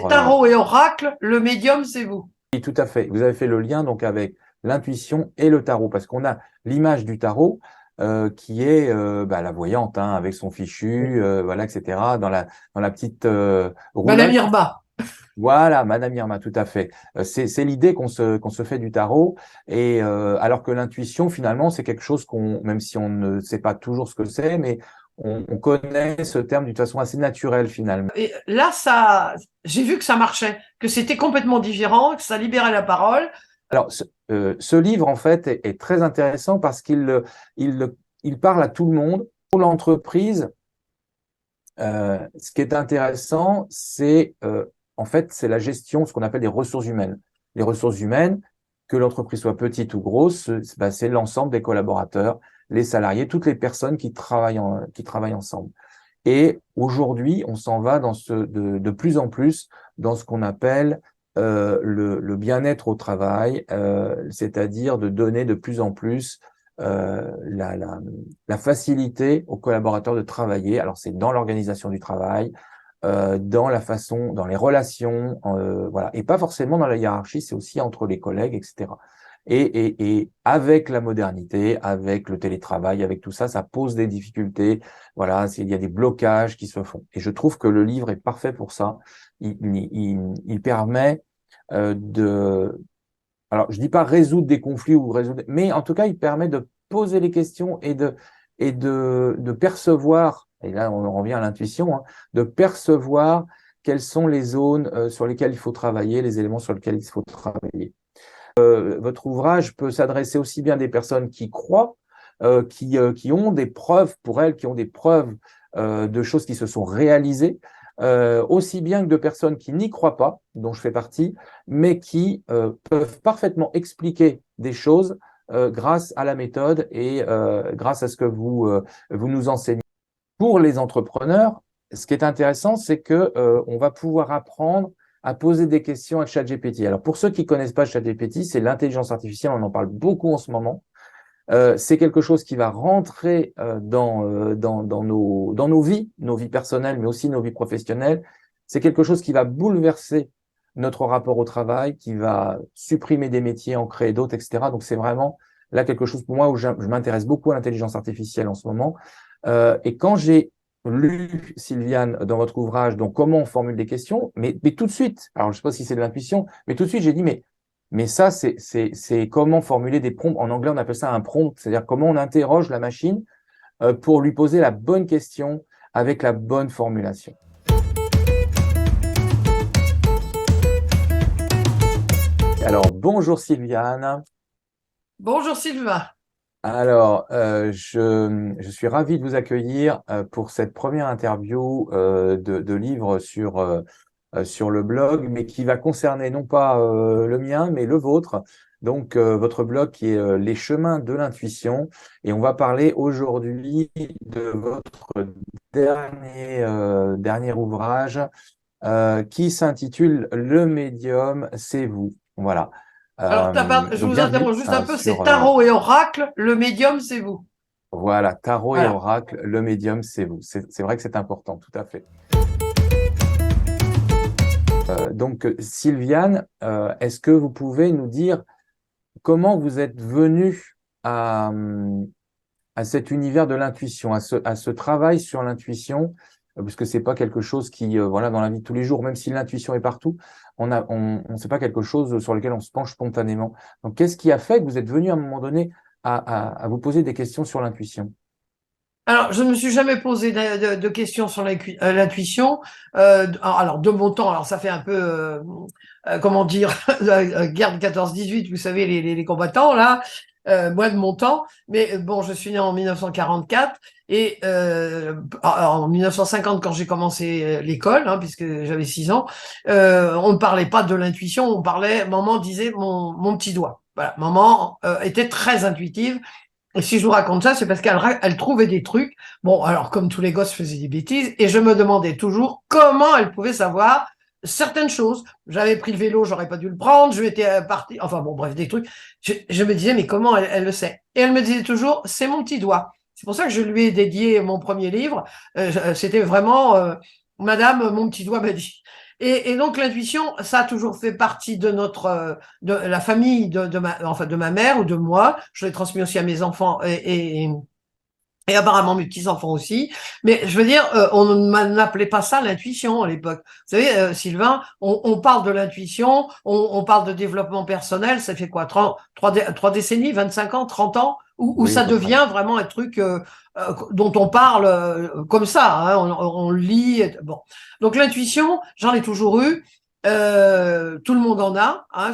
Tarot et oracle, le médium, c'est vous. Oui, tout à fait. Vous avez fait le lien donc avec l'intuition et le tarot, parce qu'on a l'image du tarot qui est la voyante, hein, avec son fichu, voilà, etc., dans la petite Madame roulotte. Irma. Voilà, Madame Irma, tout à fait. C'est l'idée qu'on se fait du tarot, et alors que l'intuition, finalement, c'est quelque chose même si on ne sait pas toujours ce que c'est, mais on connaît ce terme d'une façon assez naturelle, finalement. Et là, j'ai vu que ça marchait, que c'était complètement différent, que ça libérait la parole. Alors, ce livre, en fait, est très intéressant parce il, il parle à tout le monde. Pour l'entreprise, ce qui est intéressant, c'est en fait, c'est la gestion, ce qu'on appelle des ressources humaines. Les ressources humaines, que l'entreprise soit petite ou grosse, c'est l'ensemble des collaborateurs, les salariés, toutes les personnes qui travaillent ensemble. Et aujourd'hui, on s'en va de plus en plus dans ce qu'on appelle le bien-être au travail, c'est-à-dire de donner de plus en plus la facilité aux collaborateurs de travailler. Alors, c'est dans l'organisation du travail, dans la façon, dans les relations, voilà, et pas forcément dans la hiérarchie, c'est aussi entre les collègues, etc. Et avec la modernité, avec le télétravail, avec tout ça, ça pose des difficultés. Voilà, il y a des blocages qui se font. Et je trouve que le livre est parfait pour ça. Il permet de, alors je dis pas résoudre des conflits ou résoudre, mais en tout cas, il permet de poser les questions de percevoir. Et là, on en revient à l'intuition, hein, de percevoir quelles sont les zones sur lesquelles il faut travailler, les éléments sur lesquels il faut travailler. Votre ouvrage peut s'adresser aussi bien à des personnes qui croient, qui ont des preuves pour elles, qui ont des preuves de choses qui se sont réalisées, aussi bien que de personnes qui n'y croient pas, dont je fais partie, mais qui peuvent parfaitement expliquer des choses grâce à la méthode et grâce à ce que vous nous enseignez. Pour les entrepreneurs, ce qui est intéressant, c'est que on va pouvoir apprendre à poser des questions à ChatGPT. Alors, pour ceux qui connaissent pas ChatGPT, c'est l'intelligence artificielle, on en parle beaucoup en ce moment. C'est quelque chose qui va rentrer dans nos vies personnelles, mais aussi nos vies professionnelles. C'est quelque chose qui va bouleverser notre rapport au travail, qui va supprimer des métiers, en créer d'autres, etc. Donc, c'est vraiment là quelque chose pour moi où je m'intéresse beaucoup à l'intelligence artificielle en ce moment. Et quand j'ai lu, Sylviane, dans votre ouvrage, donc comment on formule des questions, mais tout de suite, alors je ne sais pas si c'est de l'intuition, mais tout de suite, j'ai dit, mais ça, c'est comment formuler des prompts. En anglais, on appelle ça un prompt, c'est-à-dire comment on interroge la machine pour lui poser la bonne question avec la bonne formulation. Alors, bonjour Sylviane. Bonjour Sylvain. Alors, je suis ravi de vous accueillir pour cette première interview de livre sur le blog, mais qui va concerner non pas le mien, mais le vôtre. Donc, votre blog qui est Les chemins de l'intuition. Et on va parler aujourd'hui de votre dernier ouvrage qui s'intitule Le médium, c'est vous. Voilà. Alors, je Donc, vous bienvenue interromps juste un peu, c'est sur tarot et oracle, le médium, c'est vous. voilà, tarot et Voilà. oracle, le médium, c'est vous. C'est vrai que c'est important, tout à fait. Donc, Sylviane, est-ce que vous pouvez nous dire comment vous êtes venue à cet univers de l'intuition, à ce travail sur l'intuition, parce que c'est pas quelque chose qui, voilà, dans la vie de tous les jours, même si l'intuition est partout, c'est pas quelque chose sur lequel on se penche spontanément. Donc, qu'est-ce qui a fait que vous êtes venu à un moment donné à vous poser des questions sur l'intuition? Alors, je ne me suis jamais posé de questions sur l'intuition. Alors, de mon temps, alors ça fait un peu, comment dire, guerre de 14-18, vous savez, les combattants, là, moi de mon temps. Mais bon, je suis né en 1944 et en 1950, quand j'ai commencé l'école, hein, puisque j'avais 6 ans, on ne parlait pas de l'intuition, on parlait, maman disait mon petit doigt. Voilà, maman était très intuitive. Et si je vous raconte ça, c'est parce qu'elle trouvait des trucs. Bon, alors comme tous les gosses faisaient des bêtises, et je me demandais toujours comment elle pouvait savoir certaines choses. J'avais pris le vélo, j'aurais pas dû le prendre, je m'étais parti, enfin bon, bref, des trucs. Je me disais, mais comment elle le sait? Et elle me disait toujours, c'est mon petit doigt. C'est pour ça que je lui ai dédié mon premier livre. C'était vraiment Madame, mon petit doigt m'a dit. Et donc l'intuition, ça a toujours fait partie de de la famille de ma mère ou de moi. Je l'ai transmis aussi à mes enfants et apparemment mes petits-enfants aussi. Mais je veux dire, on n'appelait pas ça l'intuition à l'époque. Vous savez, Sylvain, on parle de l'intuition, on parle de développement personnel, ça fait quoi, trois décennies, 25 ans, 30 ans, où Oui, à ça peu près. devient vraiment un truc dont on parle comme ça, hein, on lit. Bon. Donc l'intuition, j'en ai toujours eu. Tout le monde en a, hein,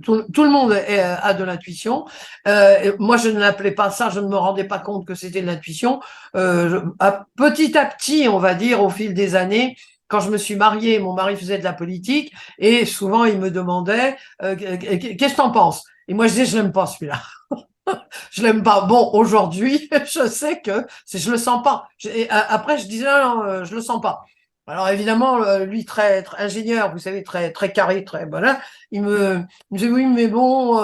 tout le monde a de l'intuition. Moi, je ne l'appelais pas ça, je ne me rendais pas compte que c'était de l'intuition. Petit à petit, on va dire, au fil des années, quand je me suis mariée, mon mari faisait de la politique et souvent il me demandait qu'est-ce que t'en penses? Et moi, je disais, je l'aime pas celui-là. Je l'aime pas. Bon, aujourd'hui, je sais que je le sens pas. Après, je disais, non, non, je le sens pas. Alors évidemment, lui très ingénieur, vous savez, très carré, très voilà. Il me disait oui, mais bon,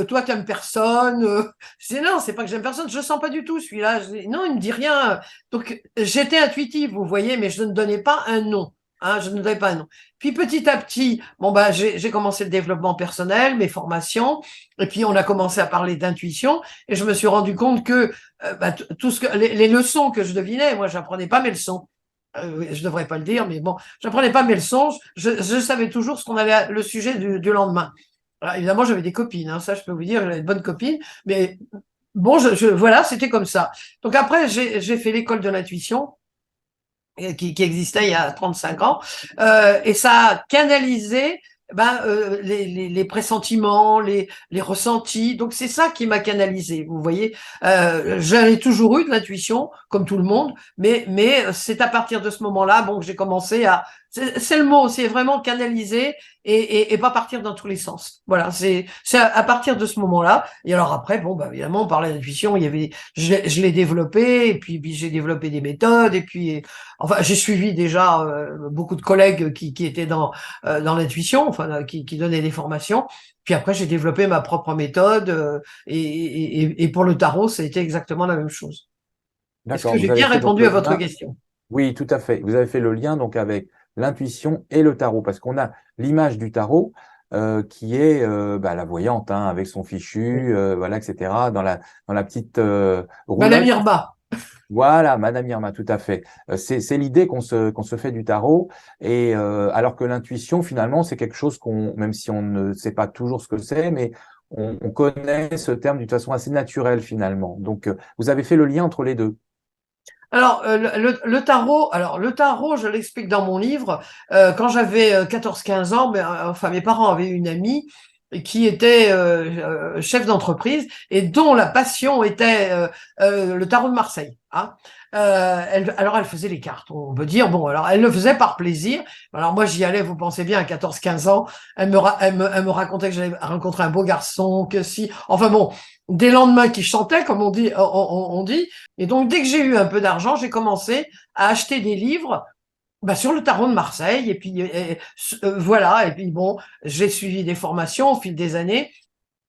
toi t'aimes personne. Je disais non, c'est pas que j'aime personne, je le sens pas du tout celui-là. Non, il me dit rien. Donc j'étais intuitive, vous voyez, mais je ne donnais pas un nom. Hein, je ne donnais pas un nom. Puis petit à petit, bon bah j'ai commencé le développement personnel, mes formations. Et puis on a commencé à parler d'intuition et je me suis rendu compte que tout ce que les leçons que je devinais, moi j'apprenais pas mes leçons. Je devrais pas le dire, mais bon, j'apprenais pas mes leçons. Je savais toujours ce qu'on allait le sujet du lendemain. Alors, évidemment, j'avais des copines, hein, ça je peux vous dire, j'avais de bonnes copines, mais bon, voilà, c'était comme ça. Donc après, j'ai fait l'école de l'intuition qui existait il y a 35 ans, et ça a canalisé les pressentiments, les ressentis. Donc c'est ça qui m'a canalisé. Vous voyez, j'avais toujours eu de l'intuition, comme tout le monde, mais c'est à partir de ce moment-là, bon, que j'ai commencé à, c'est le mot, c'est vraiment canaliser et pas partir dans tous les sens. Voilà, c'est à partir de ce moment-là. Et alors après, bon, bah évidemment, on parlait d'intuition, il y avait, je l'ai développé, et puis j'ai développé des méthodes, et puis enfin, j'ai suivi déjà beaucoup de collègues qui étaient dans l'intuition, enfin, qui donnaient des formations. Puis après, j'ai développé ma propre méthode et pour le tarot, ça a été exactement la même chose. Est-ce que D'accord. j'ai Vous avez bien fait donc répondu le à votre lien. question? Oui, tout à fait. Vous avez fait le lien donc avec l'intuition et le tarot, parce qu'on a l'image du tarot qui est la voyante, hein, avec son Oui. fichu, voilà, etc. Dans la petite Madame roulotte. Irma. Voilà, Madame Irma, tout à fait. C'est l'idée qu'on se fait du tarot, et alors que l'intuition, finalement, c'est quelque chose même si on ne sait pas toujours ce que c'est, mais on connaît ce terme d'une façon assez naturelle finalement. Donc, vous avez fait le lien entre les deux. Alors, le tarot, je l'explique dans mon livre, quand j'avais 14-15 ans, enfin, mes parents avaient une amie qui était chef d'entreprise et dont la passion était le tarot de Marseille. Hein. Alors, elle faisait les cartes, on peut dire. Bon, alors, elle le faisait par plaisir. Alors, moi, j'y allais, vous pensez bien, à 14-15 ans. Elle me racontait que j'avais rencontré un beau garçon, que si... Enfin bon, des lendemains qui chantaient, comme on dit. Et donc, dès que j'ai eu un peu d'argent, j'ai commencé à acheter des livres sur le tarot de Marseille. Et puis, voilà. Et puis, bon, j'ai suivi des formations au fil des années.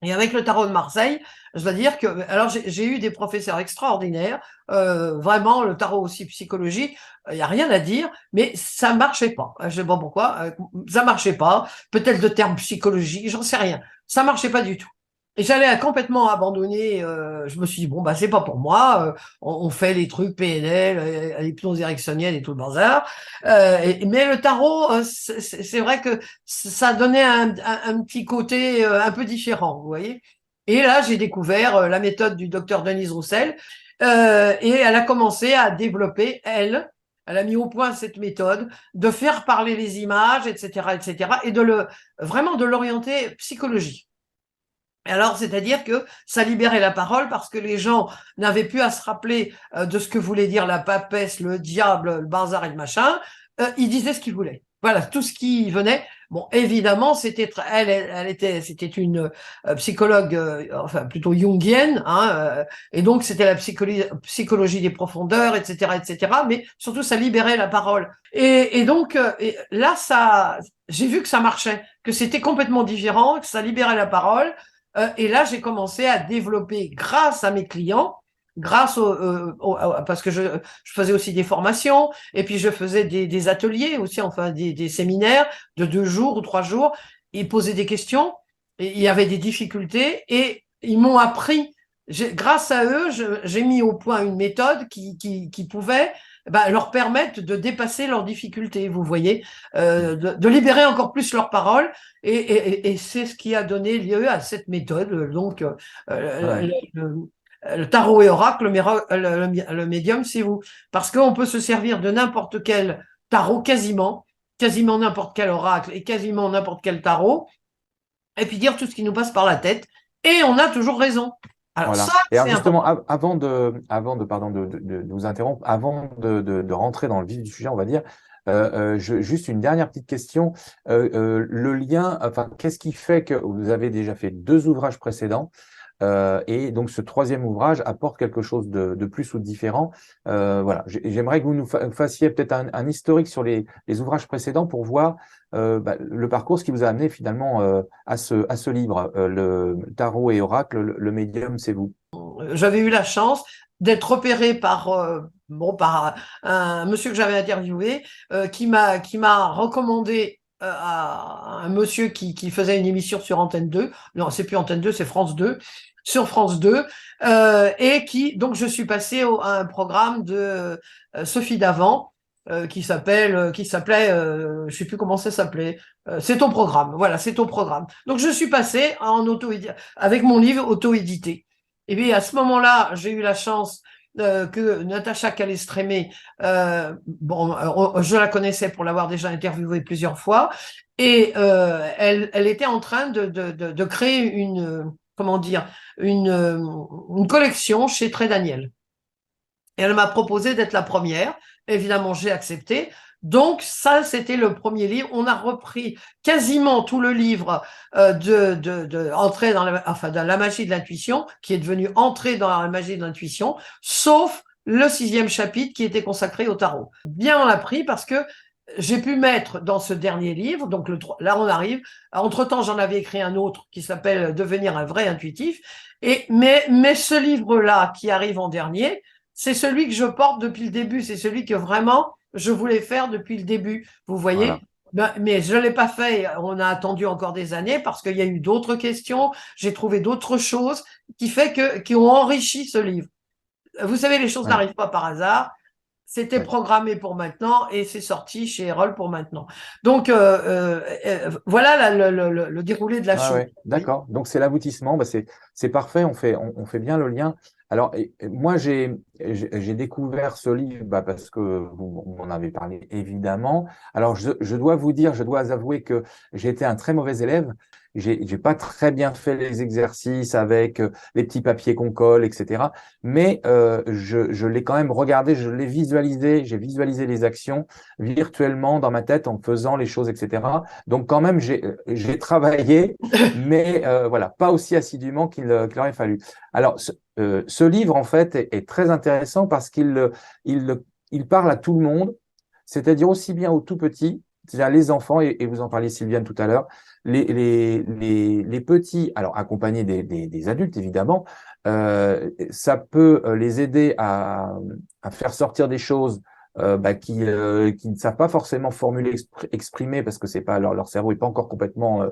Et avec le tarot de Marseille, je dois dire que, alors j'ai eu des professeurs extraordinaires, vraiment le tarot aussi psychologie, il y a rien à dire, mais ça marchait pas. Je sais pas pourquoi, ça marchait pas. Peut-être de termes psychologiques, j'en sais rien. Ça marchait pas du tout. Et j'allais complètement abandonner. Je me suis dit bon bah c'est pas pour moi. On fait les trucs PNL, l'hypnose ericksonienne et tout le bazar. Mais le tarot, c'est vrai que ça donnait un petit côté un peu différent, vous voyez. Et là, j'ai découvert la méthode du docteur Denise Roussel et elle a commencé à développer, elle a mis au point cette méthode de faire parler les images, etc., etc., et vraiment de l'orienter psychologie. Alors, c'est-à-dire que ça libérait la parole parce que les gens n'avaient plus à se rappeler de ce que voulait dire la papesse, le diable, le bazar et le machin. Ils disaient ce qu'ils voulaient. Voilà, tout ce qui venait. Bon, évidemment, c'était une psychologue, enfin plutôt jungienne, hein, et donc c'était la psychologie des profondeurs, etc., etc. Mais surtout, ça libérait la parole. Et donc là, j'ai vu que ça marchait, que c'était complètement différent, que ça libérait la parole. Et là, j'ai commencé à développer, grâce à mes clients, grâce parce que je faisais aussi des formations et puis je faisais des ateliers aussi, enfin des séminaires de 2 jours ou 3 jours. Ils posaient des questions, et il y avait des difficultés et ils m'ont appris. Grâce à eux, j'ai mis au point une méthode qui pouvait leur permettre de dépasser leurs difficultés, vous voyez, de libérer encore plus leurs paroles. Et c'est ce qui a donné lieu à cette méthode. Donc, Ouais. le tarot et oracle, le médium, c'est vous. Parce qu'on peut se servir de n'importe quel tarot, quasiment n'importe quel oracle et quasiment n'importe quel tarot, et puis dire tout ce qui nous passe par la tête. Et on a toujours raison. Alors Voilà. ça, Et alors c'est justement, important. pardon, de vous interrompre, avant de rentrer dans le vif du sujet, on va dire, juste une dernière petite question. Le lien, enfin, qu'est-ce qui fait que vous avez déjà fait 2 ouvrages précédents et donc ce troisième ouvrage apporte quelque chose de plus ou de différent. Voilà, j'aimerais que vous nous fassiez peut-être un historique sur les ouvrages précédents pour voir le parcours, ce qui vous a amené finalement à ce livre, le Tarot et Oracle, le médium, c'est vous. J'avais eu la chance d'être opéré par un monsieur que j'avais interviewé, qui m'a recommandé à un monsieur qui faisait une émission sur Antenne 2. Non, c'est plus Antenne 2, c'est France 2. Sur France 2, donc je suis passée à un programme de Sophie Davant, qui s'appelait, je sais plus comment ça s'appelait. C'est ton programme, voilà, c'est ton programme. Donc je suis passée avec mon livre auto-édité. Et bien, à ce moment-là, j'ai eu la chance que Natacha Calestrémé, je la connaissais pour l'avoir déjà interviewée plusieurs fois, et elle était en train de créer comment dire, une collection chez Très Daniel. Et elle m'a proposé d'être la première. Évidemment, j'ai accepté. Donc, ça, c'était le premier livre. On a repris quasiment tout le livre Entrée dans la magie de l'intuition, qui est devenu Entrée dans la magie de l'intuition, sauf le 6e chapitre qui était consacré au tarot. Bien, on l'a pris parce que j'ai pu mettre dans ce dernier livre, donc là on arrive, entre-temps j'en avais écrit un autre qui s'appelle Devenir un vrai intuitif, mais ce livre-là qui arrive en dernier, c'est celui que je porte depuis le début, c'est celui que vraiment je voulais faire depuis le début, vous Voilà. voyez. Mais je ne l'ai pas fait, on a attendu encore des années parce qu'il y a eu d'autres questions, j'ai trouvé d'autres choses qui ont enrichi ce livre. Vous savez, les choses Ouais. n'arrivent pas par hasard. C'était Ouais. programmé pour maintenant et c'est sorti chez Erol pour maintenant. Donc, voilà le déroulé de la Ouais, chose. ouais, d'accord. Donc c'est l'aboutissement, c'est parfait, on fait bien le lien. Alors moi j'ai découvert ce livre parce que vous m'en avez parlé évidemment. Alors je dois vous dire, je dois avouer que j'ai été un très mauvais élève. J'ai pas très bien fait les exercices avec les petits papiers qu'on colle, etc. Mais je l'ai quand même regardé, je l'ai visualisé, j'ai visualisé les actions virtuellement dans ma tête en faisant les choses, etc. Donc quand même j'ai travaillé mais voilà, pas aussi assidûment qu'il aurait fallu. Alors, ce livre, en fait, est très intéressant parce il parle à tout le monde, c'est-à-dire aussi bien aux tout petits, c'est-à-dire les enfants, et vous en parliez, Sylviane, tout à l'heure, les petits, alors accompagnés des adultes, évidemment, ça peut les aider à faire sortir des choses qui ne savent pas forcément formuler, exprimer, parce que c'est pas leur cerveau n'est pas encore complètement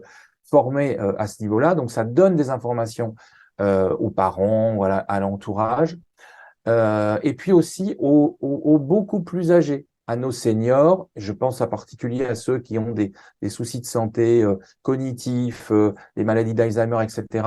formés à ce niveau-là. Donc, ça donne des informations aux parents, voilà, à l'entourage, et puis aussi aux beaucoup plus âgés, à nos seniors. Je pense en particulier à ceux qui ont des soucis de santé cognitifs, des maladies d'Alzheimer, etc.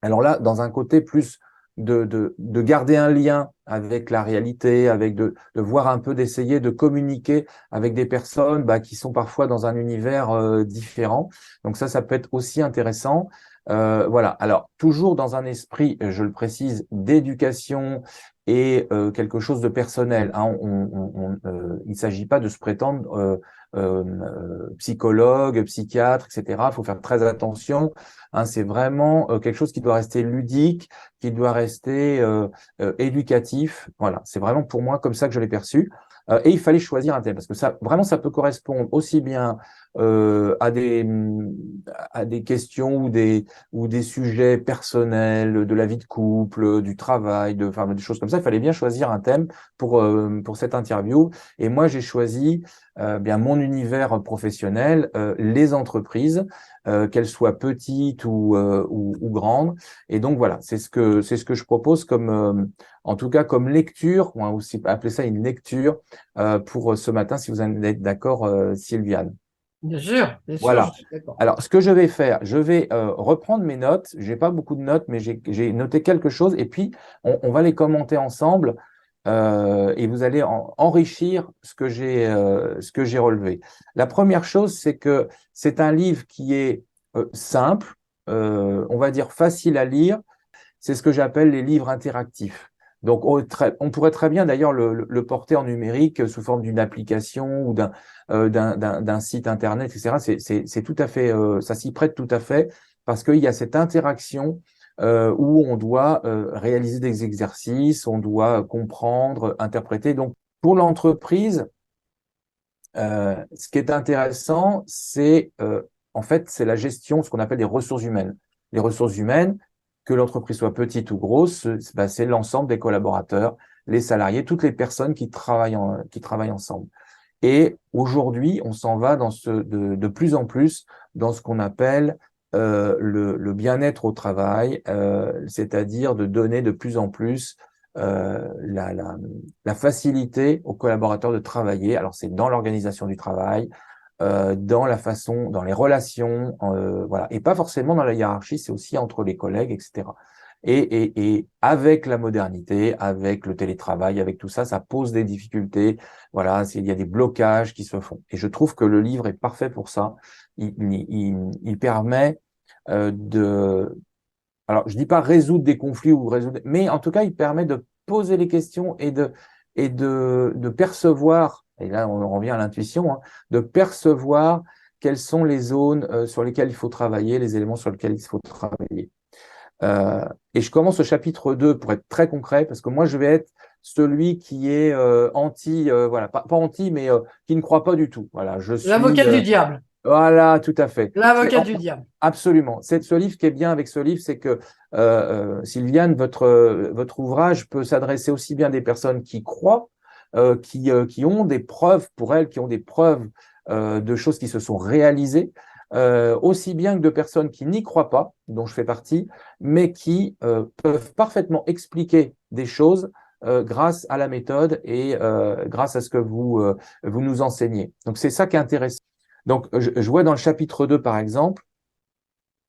Alors là, dans un côté plus de garder un lien avec la réalité, avec de voir un peu, d'essayer de communiquer avec des personnes qui sont parfois dans un univers différent. Donc ça peut être aussi intéressant. Voilà. Alors, toujours dans un esprit, je le précise, d'éducation et quelque chose de personnel. Hein. Il ne s'agit pas de se prétendre psychologue, psychiatre, etc. Il faut faire très attention. Hein, c'est vraiment quelque chose qui doit rester ludique, qui doit rester éducatif. Voilà, c'est vraiment pour moi comme ça que je l'ai perçu. Et il fallait choisir un thème, parce que ça, vraiment, ça peut correspondre aussi bien à des questions ou des sujets personnels, de la vie de couple, du travail, enfin, des choses comme ça. Il fallait bien choisir un thème pour cette interview. Et moi, j'ai choisi bien mon univers professionnel, les entreprises, qu'elles soient petites ou grandes. Et donc voilà, c'est ce que je propose comme en tout cas comme lecture, on va aussi appeler ça une lecture pour ce matin, si vous en êtes d'accord, Sylviane. bien sûr, je Voilà. suis d'accord. Alors, ce que je vais faire, je vais reprendre mes notes. J'ai pas beaucoup de notes, mais j'ai noté quelque chose. Et puis, on va les commenter ensemble et vous allez enrichir ce que j'ai relevé. La première chose, c'est que c'est un livre qui est simple, on va dire facile à lire. C'est ce que j'appelle les livres interactifs. Donc, on pourrait très bien d'ailleurs le porter en numérique sous forme d'une application ou d'un site internet, etc. C'est tout à fait, ça s'y prête tout à fait parce qu'il y a cette interaction où on doit réaliser des exercices, on doit comprendre, interpréter. Donc, pour l'entreprise, ce qui est intéressant, c'est en fait, c'est la gestion, ce qu'on appelle des ressources humaines. Les ressources humaines, que l'entreprise soit petite ou grosse, c'est l'ensemble des collaborateurs, les salariés, toutes les personnes qui travaillent ensemble. Et aujourd'hui, on s'en va de plus en plus dans ce qu'on appelle le bien-être au travail, c'est-à-dire de donner de plus en plus la facilité aux collaborateurs de travailler. Alors, c'est dans l'organisation du travail, dans la façon, dans les relations, voilà, et pas forcément dans la hiérarchie, c'est aussi entre les collègues, etc. Et avec la modernité, avec le télétravail, avec tout ça, ça pose des difficultés. Voilà, il y a des blocages qui se font. Et je trouve que le livre est parfait pour ça. Il permet alors je dis pas résoudre des conflits ou résoudre, mais en tout cas, il permet de poser les questions et de percevoir. Et là, on en revient à l'intuition, hein, de percevoir quelles sont les zones sur lesquelles il faut travailler, les éléments sur lesquels il faut travailler. Et je commence au chapitre 2 pour être très concret, parce que moi, je vais être celui qui est anti, voilà, pas anti, mais qui ne croit pas du tout. Voilà, je suis, L'avocat du diable. voilà, tout à fait. L'avocat du diable. Absolument. C'est ce livre qui est bien avec ce livre, c'est que Sylviane, votre ouvrage peut s'adresser aussi bien à des personnes qui croient, qui ont des preuves pour elles, qui ont des preuves de choses qui se sont réalisées, aussi bien que de personnes qui n'y croient pas, dont je fais partie, mais qui peuvent parfaitement expliquer des choses grâce à la méthode et grâce à ce que vous nous enseignez. Donc c'est ça qui est intéressant. Donc je vois dans le chapitre 2, par exemple,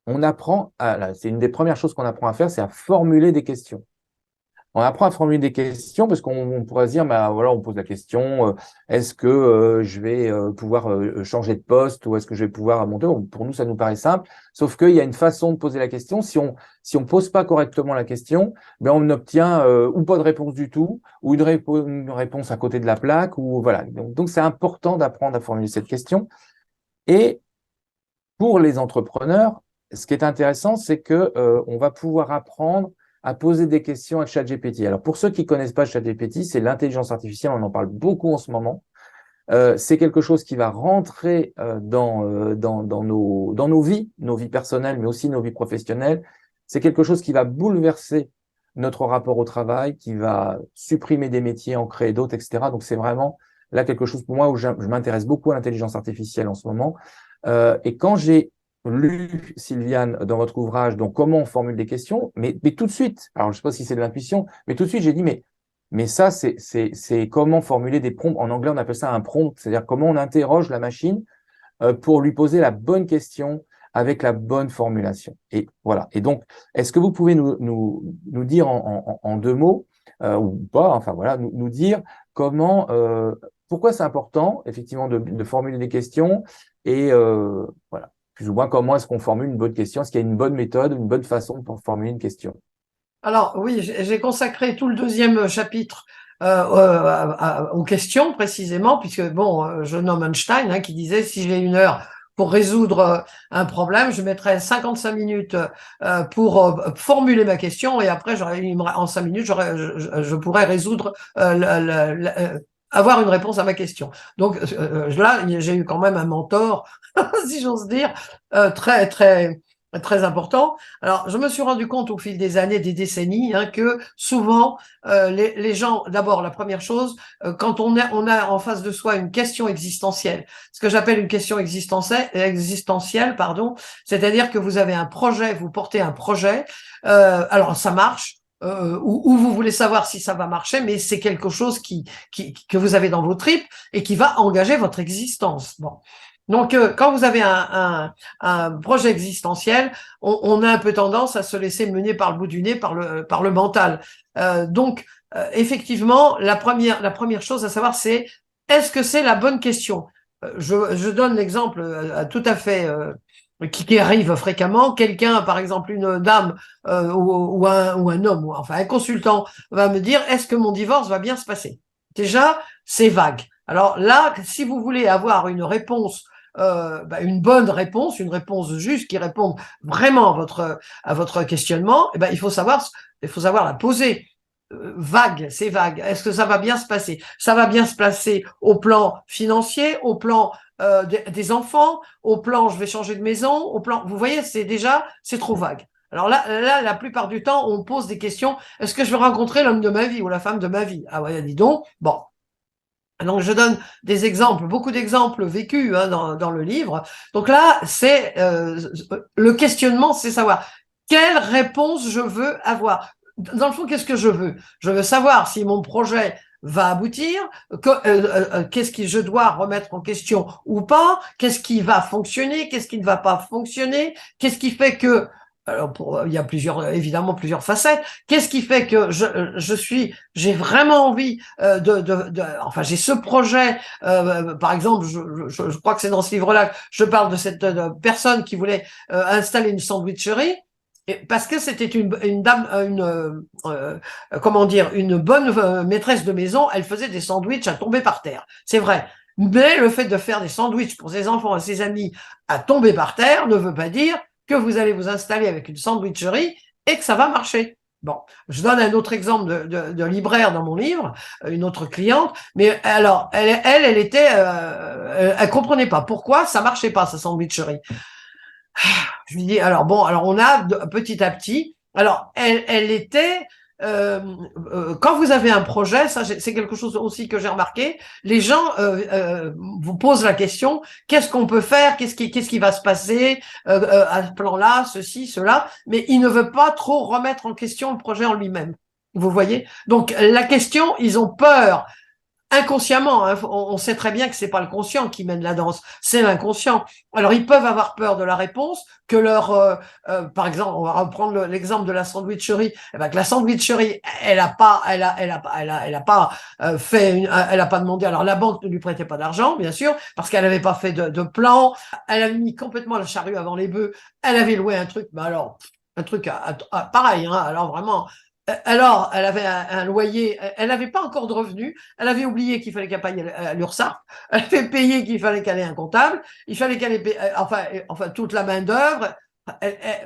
on apprend, c'est une des premières choses qu'on apprend à faire, c'est à formuler des questions. On apprend à formuler des questions parce qu'on pourrait se dire, bah, voilà, on pose la question, est-ce que je vais pouvoir changer de poste ou est-ce que je vais pouvoir monter? Bon, pour nous, ça nous paraît simple, sauf qu'il y a une façon de poser la question. Si on pose pas correctement la question, ben on obtient ou pas de réponse du tout, ou une réponse à côté de la plaque, ou voilà. Donc c'est important d'apprendre à formuler cette question. Et pour les entrepreneurs, ce qui est intéressant, c'est que on va pouvoir apprendre à poser des questions à ChatGPT. Alors, pour ceux qui connaissent pas ChatGPT, c'est l'intelligence artificielle, on en parle beaucoup en ce moment. C'est quelque chose qui va rentrer dans nos vies personnelles, mais aussi nos vies professionnelles. C'est quelque chose qui va bouleverser notre rapport au travail, qui va supprimer des métiers, en créer d'autres, etc. Donc, c'est vraiment là quelque chose pour moi où je m'intéresse beaucoup à l'intelligence artificielle en ce moment. Et quand j'ai lu, Sylviane, dans votre ouvrage, donc comment on formule des questions, mais tout de suite, alors je ne sais pas si c'est de l'intuition, mais tout de suite j'ai dit, mais ça, c'est comment formuler des prompts. En anglais, on appelle ça un prompt, c'est-à-dire comment on interroge la machine pour lui poser la bonne question avec la bonne formulation. Et voilà. Et donc, est-ce que vous pouvez nous dire en deux mots, ou pas, enfin voilà, nous dire comment, pourquoi c'est important, effectivement, de formuler des questions et voilà, plus ou moins comment est-ce qu'on formule une bonne question? Est-ce qu'il y a une bonne méthode, une bonne façon pour formuler une question? Alors oui, j'ai consacré tout le deuxième chapitre aux questions précisément, puisque bon, je nomme Einstein hein, qui disait si j'ai une heure pour résoudre un problème, je mettrai 55 minutes pour formuler ma question et après, en 5 minutes, je pourrais résoudre avoir une réponse à ma question. Donc là, j'ai eu quand même un mentor, si j'ose dire, très très très important. Alors, je me suis rendu compte au fil des années, des décennies, hein, que souvent les gens, d'abord, la première chose, quand on a en face de soi une question existentielle, ce que j'appelle une question existentielle, pardon, c'est-à-dire que vous avez un projet, vous portez un projet, alors ça marche. Ou vous voulez savoir si ça va marcher, mais c'est quelque chose que vous avez dans vos tripes et qui va engager votre existence. Bon. Donc, quand vous avez un projet existentiel, on a un peu tendance à se laisser mener par le bout du nez, par le mental. Donc, effectivement, la première chose à savoir, c'est est-ce que c'est la bonne question? Je donne l'exemple tout à fait qui arrive fréquemment. Quelqu'un, par exemple, une dame ou un homme, ou enfin un consultant, va me dire est-ce que mon divorce va bien se passer? Déjà, c'est vague. Alors là, si vous voulez avoir une réponse une bonne réponse, une réponse juste qui réponde vraiment à votre questionnement, il faut savoir la poser. Vague, c'est vague. Est-ce que ça va bien se passer? Ça va bien se passer au plan financier, au plan des enfants, au plan je vais changer de maison, au plan. Vous voyez, c'est trop vague. Alors là, la plupart du temps, on pose des questions. Est-ce que je vais rencontrer l'homme de ma vie ou la femme de ma vie? Ah ouais, dis donc. Bon, donc, je donne des exemples, beaucoup d'exemples vécus hein, dans le livre. Donc là, c'est le questionnement, c'est savoir quelle réponse je veux avoir. Dans le fond, qu'est-ce que je veux? Je veux savoir si mon projet va aboutir, qu'est-ce que je dois remettre en question ou pas, qu'est-ce qui va fonctionner, qu'est-ce qui ne va pas fonctionner, qu'est-ce qui fait que alors il y a évidemment plusieurs facettes. Qu'est-ce qui fait que j'ai vraiment envie enfin j'ai ce projet. Par exemple, je crois que c'est dans ce livre-là, je parle de cette personne qui voulait installer une sandwicherie. Parce que c'était une dame, comment dire, une bonne maîtresse de maison, elle faisait des sandwichs à tomber par terre. C'est vrai. Mais le fait de faire des sandwichs pour ses enfants et ses amis à tomber par terre ne veut pas dire que vous allez vous installer avec une sandwicherie et que ça va marcher. Bon, je donne un autre exemple de libraire dans mon livre, une autre cliente, mais alors elle comprenait pas pourquoi ça marchait pas sa sandwicherie. Je lui dis alors bon, alors on a petit à petit. Alors elle était quand vous avez un projet, ça c'est quelque chose aussi que j'ai remarqué. Les gens vous posent la question qu'est-ce qu'on peut faire, qu'est-ce qui va se passer à ce plan-là, ceci, cela, mais ils ne veulent pas trop remettre en question le projet en lui-même. Vous voyez? Donc la question, ils ont peur inconsciemment, hein, on sait très bien que c'est pas le conscient qui mène la danse, c'est l'inconscient. Alors ils peuvent avoir peur de la réponse, que par exemple, on va reprendre l'exemple de la sandwicherie, que la sandwicherie, elle a pas elle a pas demandé. Alors la banque ne lui prêtait pas d'argent, bien sûr, parce qu'elle n'avait pas fait de plan. Elle avait mis complètement la charrue avant les bœufs. Elle avait loué un truc, mais alors un truc pareil, hein, alors vraiment. Alors, elle avait un loyer, elle n'avait pas encore de revenus, elle avait oublié qu'il fallait qu'elle paye l'URSSAF, elle avait payé qu'il fallait qu'elle ait un comptable, il fallait qu'elle ait enfin toute la main d'œuvre.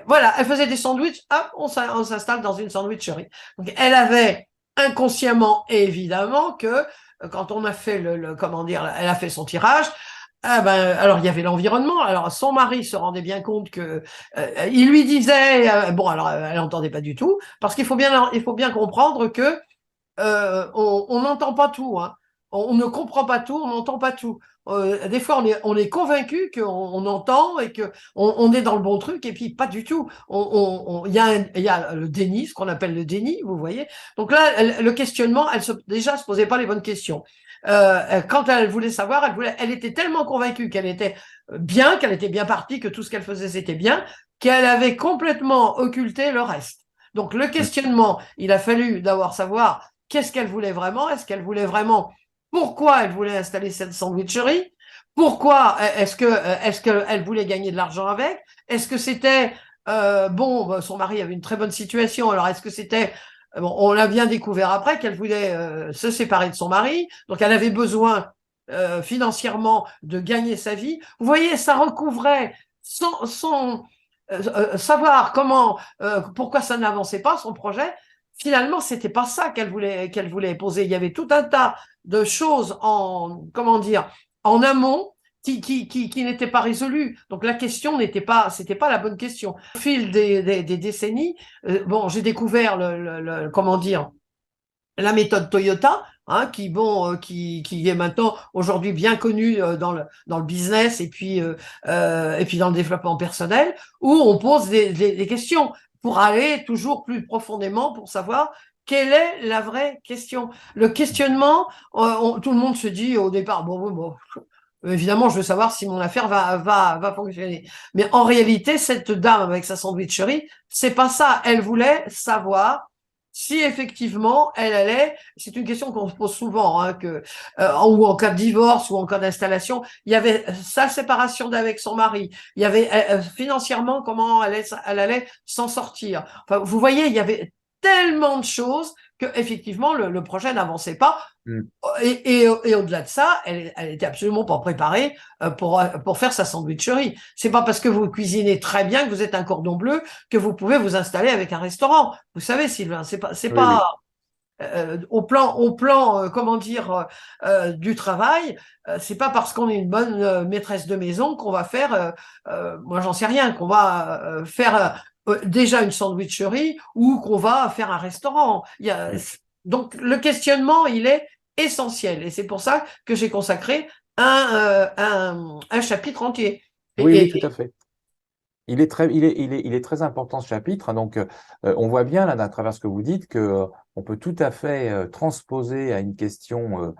Voilà, elle faisait des sandwichs, hop, on s'installe dans une sandwicherie. Donc, elle avait inconsciemment, évidemment, que quand on a fait comment dire, elle a fait son tirage. Ah ben, alors il y avait l'environnement. Alors son mari se rendait bien compte que il lui disait bon alors elle n'entendait pas du tout parce qu'il faut bien comprendre que on n'entend pas tout, hein. On ne comprend pas tout, on n'entend pas tout. Des fois, on est convaincu qu'on entend et que on est dans le bon truc, et puis pas du tout. Il y a le déni, ce qu'on appelle le déni, vous voyez. Donc là, le questionnement, déjà se posait pas les bonnes questions. Quand elle voulait savoir, elle était tellement convaincue qu'elle était qu'elle était bien partie, que tout ce qu'elle faisait c'était bien, qu'elle avait complètement occulté le reste. Donc le questionnement, il a fallu d'abord savoir qu'est-ce qu'elle voulait vraiment. Est-ce qu'elle voulait vraiment pourquoi elle voulait installer cette sandwicherie? Pourquoi est-ce qu'elle voulait gagner de l'argent avec? Est-ce que c'était son mari avait une très bonne situation. Alors est-ce que c'était bon, on l'a bien découvert après qu'elle voulait se séparer de son mari, donc elle avait besoin financièrement de gagner sa vie. Vous voyez, ça recouvrait sans savoir pourquoi ça n'avançait pas son projet. finalement, c'était pas ça qu'elle voulait poser. Il y avait tout un tas de choses comment dire, en amont qui n'étaient pas résolues. Donc la question c'était pas la bonne question. Au fil des décennies, bon, j'ai découvert comment dire, la méthode Toyota, hein, qui est maintenant aujourd'hui bien connue dans le business et puis dans le développement personnel, où on pose des questions pour aller toujours plus profondément pour savoir quelle est la vraie question. Le questionnement, tout le monde se dit au départ, bon, évidemment, je veux savoir si mon affaire va fonctionner. Mais en réalité, cette dame avec sa sandwicherie, c'est pas ça. Elle voulait savoir si effectivement elle allait, c'est une question qu'on se pose souvent, hein, ou en cas de divorce ou en cas d'installation, il y avait sa séparation d'avec son mari, il y avait financièrement comment elle allait s'en sortir. Enfin, vous voyez, il y avait tellement de choses que effectivement le projet n'avançait pas. Mm. Et au-delà de ça, elle était absolument pas préparée pour faire sa sandwicherie. C'est pas parce que vous cuisinez très bien que vous êtes un cordon bleu que vous pouvez vous installer avec un restaurant. Vous savez, Sylvain, c'est Oui, oui. pas comment dire, du travail. C'est pas parce qu'on est une bonne maîtresse de maison qu'on va faire, moi j'en sais rien, qu'on va faire déjà une sandwicherie ou qu'on va faire un restaurant. Mm. Donc le questionnement, il est essentiel et c'est pour ça que j'ai consacré un chapitre entier. Oui, oui, Et, tout à fait. Il est très important ce chapitre, hein. Donc, on voit bien là, à travers ce que vous dites, que on peut tout à fait transposer à une question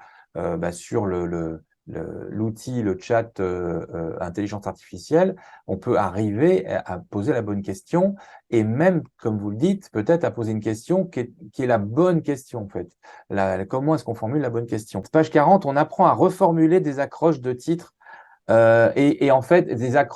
sur l'outil, le chat intelligence artificielle. On peut arriver à poser la bonne question et même, comme vous le dites, peut-être à poser une question qui est la bonne question en fait. Comment est-ce qu'on formule la bonne question? Page 40, on apprend à reformuler des accroches de titres et en fait,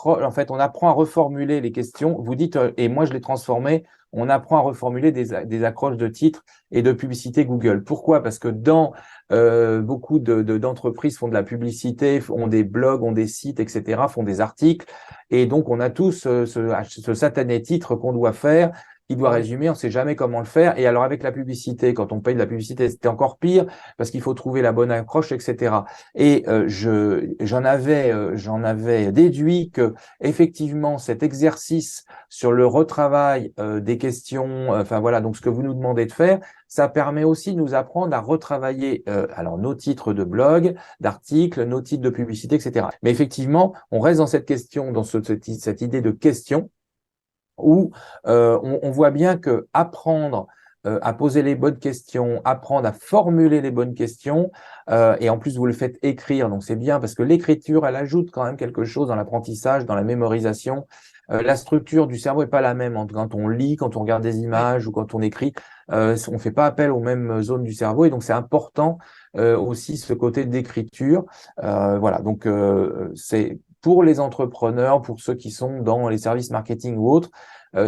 en fait, on apprend à reformuler les questions. Vous dites, et moi je l'ai transformé, on apprend à reformuler des accroches de titres et de publicité Google. Pourquoi? Parce que dans beaucoup d'entreprises font de la publicité, ont des blogs, ont des sites, etc., font des articles. Et donc, on a tous ce satané titre qu'on doit faire, qui doit oui, résumer, on ne sait jamais comment le faire. Et alors, avec la publicité, quand on paye de la publicité, c'était encore pire parce qu'il faut trouver la bonne accroche, etc. Et j'en avais déduit que effectivement cet exercice sur le retravail des questions, enfin voilà, donc ce que vous nous demandez de faire, ça permet aussi de nous apprendre à retravailler alors nos titres de blog, d'articles, nos titres de publicité, etc. Mais effectivement, on reste dans cette question, dans cette idée de question où on voit bien que apprendre à poser les bonnes questions, apprendre à formuler les bonnes questions, et en plus vous le faites écrire, donc c'est bien parce que l'écriture, elle ajoute quand même quelque chose dans l'apprentissage, dans la mémorisation. La structure du cerveau est pas la même quand on lit, quand on regarde des oui. images ou quand on écrit. On fait pas appel aux mêmes zones du cerveau et donc c'est important aussi ce côté d'écriture. Voilà, donc c'est pour les entrepreneurs, pour ceux qui sont dans les services marketing ou autres,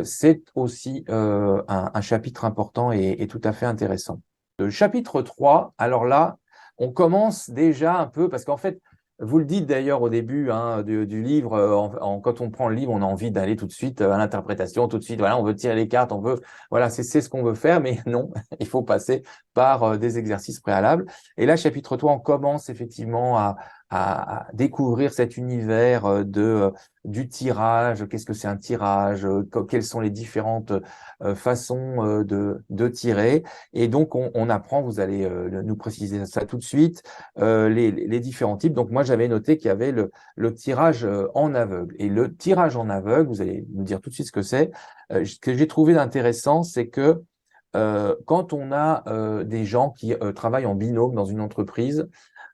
c'est aussi un chapitre important et tout à fait intéressant. Le chapitre 3, alors là, on commence déjà un peu, parce qu'en fait, vous le dites d'ailleurs au début hein, du livre, quand on prend le livre, on a envie d'aller tout de suite à l'interprétation, tout de suite, voilà, on veut tirer les cartes, on veut, voilà, c'est ce qu'on veut faire, mais non, il faut passer par des exercices préalables. Et là, chapitre 3, on commence effectivement à découvrir cet univers du tirage, qu'est-ce que c'est un tirage, quelles sont les différentes façons de tirer. Et donc, on apprend, vous allez nous préciser ça tout de suite, les différents types. Donc, moi, j'avais noté qu'il y avait le tirage en aveugle. Et le tirage en aveugle, vous allez nous dire tout de suite ce que c'est. Ce que j'ai trouvé d'intéressant, c'est que quand on a des gens qui travaillent en binôme dans une entreprise,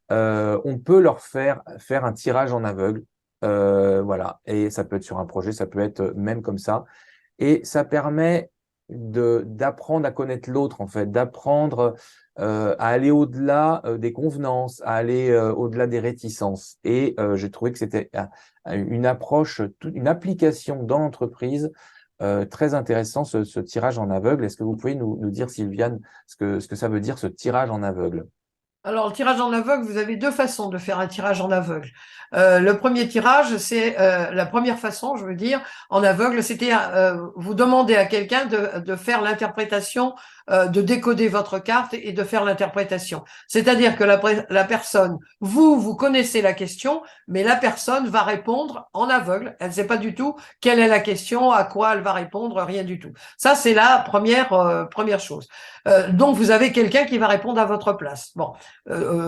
on peut leur faire un tirage en aveugle. Voilà. Et ça peut être sur un projet, ça peut être même comme ça. Et ça permet d'apprendre à connaître l'autre, en fait, d'apprendre à aller au-delà des convenances, à aller au-delà des réticences. Et j'ai trouvé que c'était une approche, une application dans l'entreprise très intéressant, ce tirage en aveugle. Est-ce que vous pouvez nous dire, Sylviane, ce que ça veut dire, ce tirage en aveugle? Alors, le tirage en aveugle, vous avez deux façons de faire un tirage en aveugle. Le premier tirage, c'est la première façon, je veux dire, en aveugle, c'était vous demander à quelqu'un de faire l'interprétation, de décoder votre carte et de faire l'interprétation. C'est-à-dire que la personne, vous connaissez la question, mais la personne va répondre en aveugle. Elle ne sait pas du tout quelle est la question, à quoi elle va répondre, rien du tout. Ça, c'est la première chose. Donc, vous avez quelqu'un qui va répondre à votre place. Bon.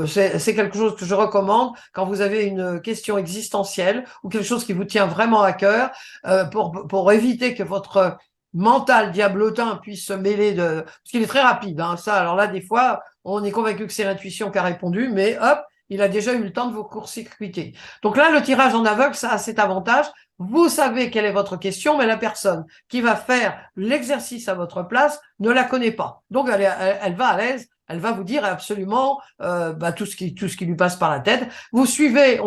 C'est quelque chose que je recommande quand vous avez une question existentielle ou quelque chose qui vous tient vraiment à cœur, pour éviter que votre mental diablotin puisse se mêler de... Parce qu'il est très rapide, hein, ça. Alors là, des fois, on est convaincu que c'est l'intuition qui a répondu, mais hop, il a déjà eu le temps de vous court-circuiter. Donc là, le tirage en aveugle, ça a cet avantage. Vous savez quelle est votre question, mais la personne qui va faire l'exercice à votre place ne la connaît pas. Donc, elle va à l'aise, elle va vous dire absolument tout ce qui lui passe par la tête. Vous suivez,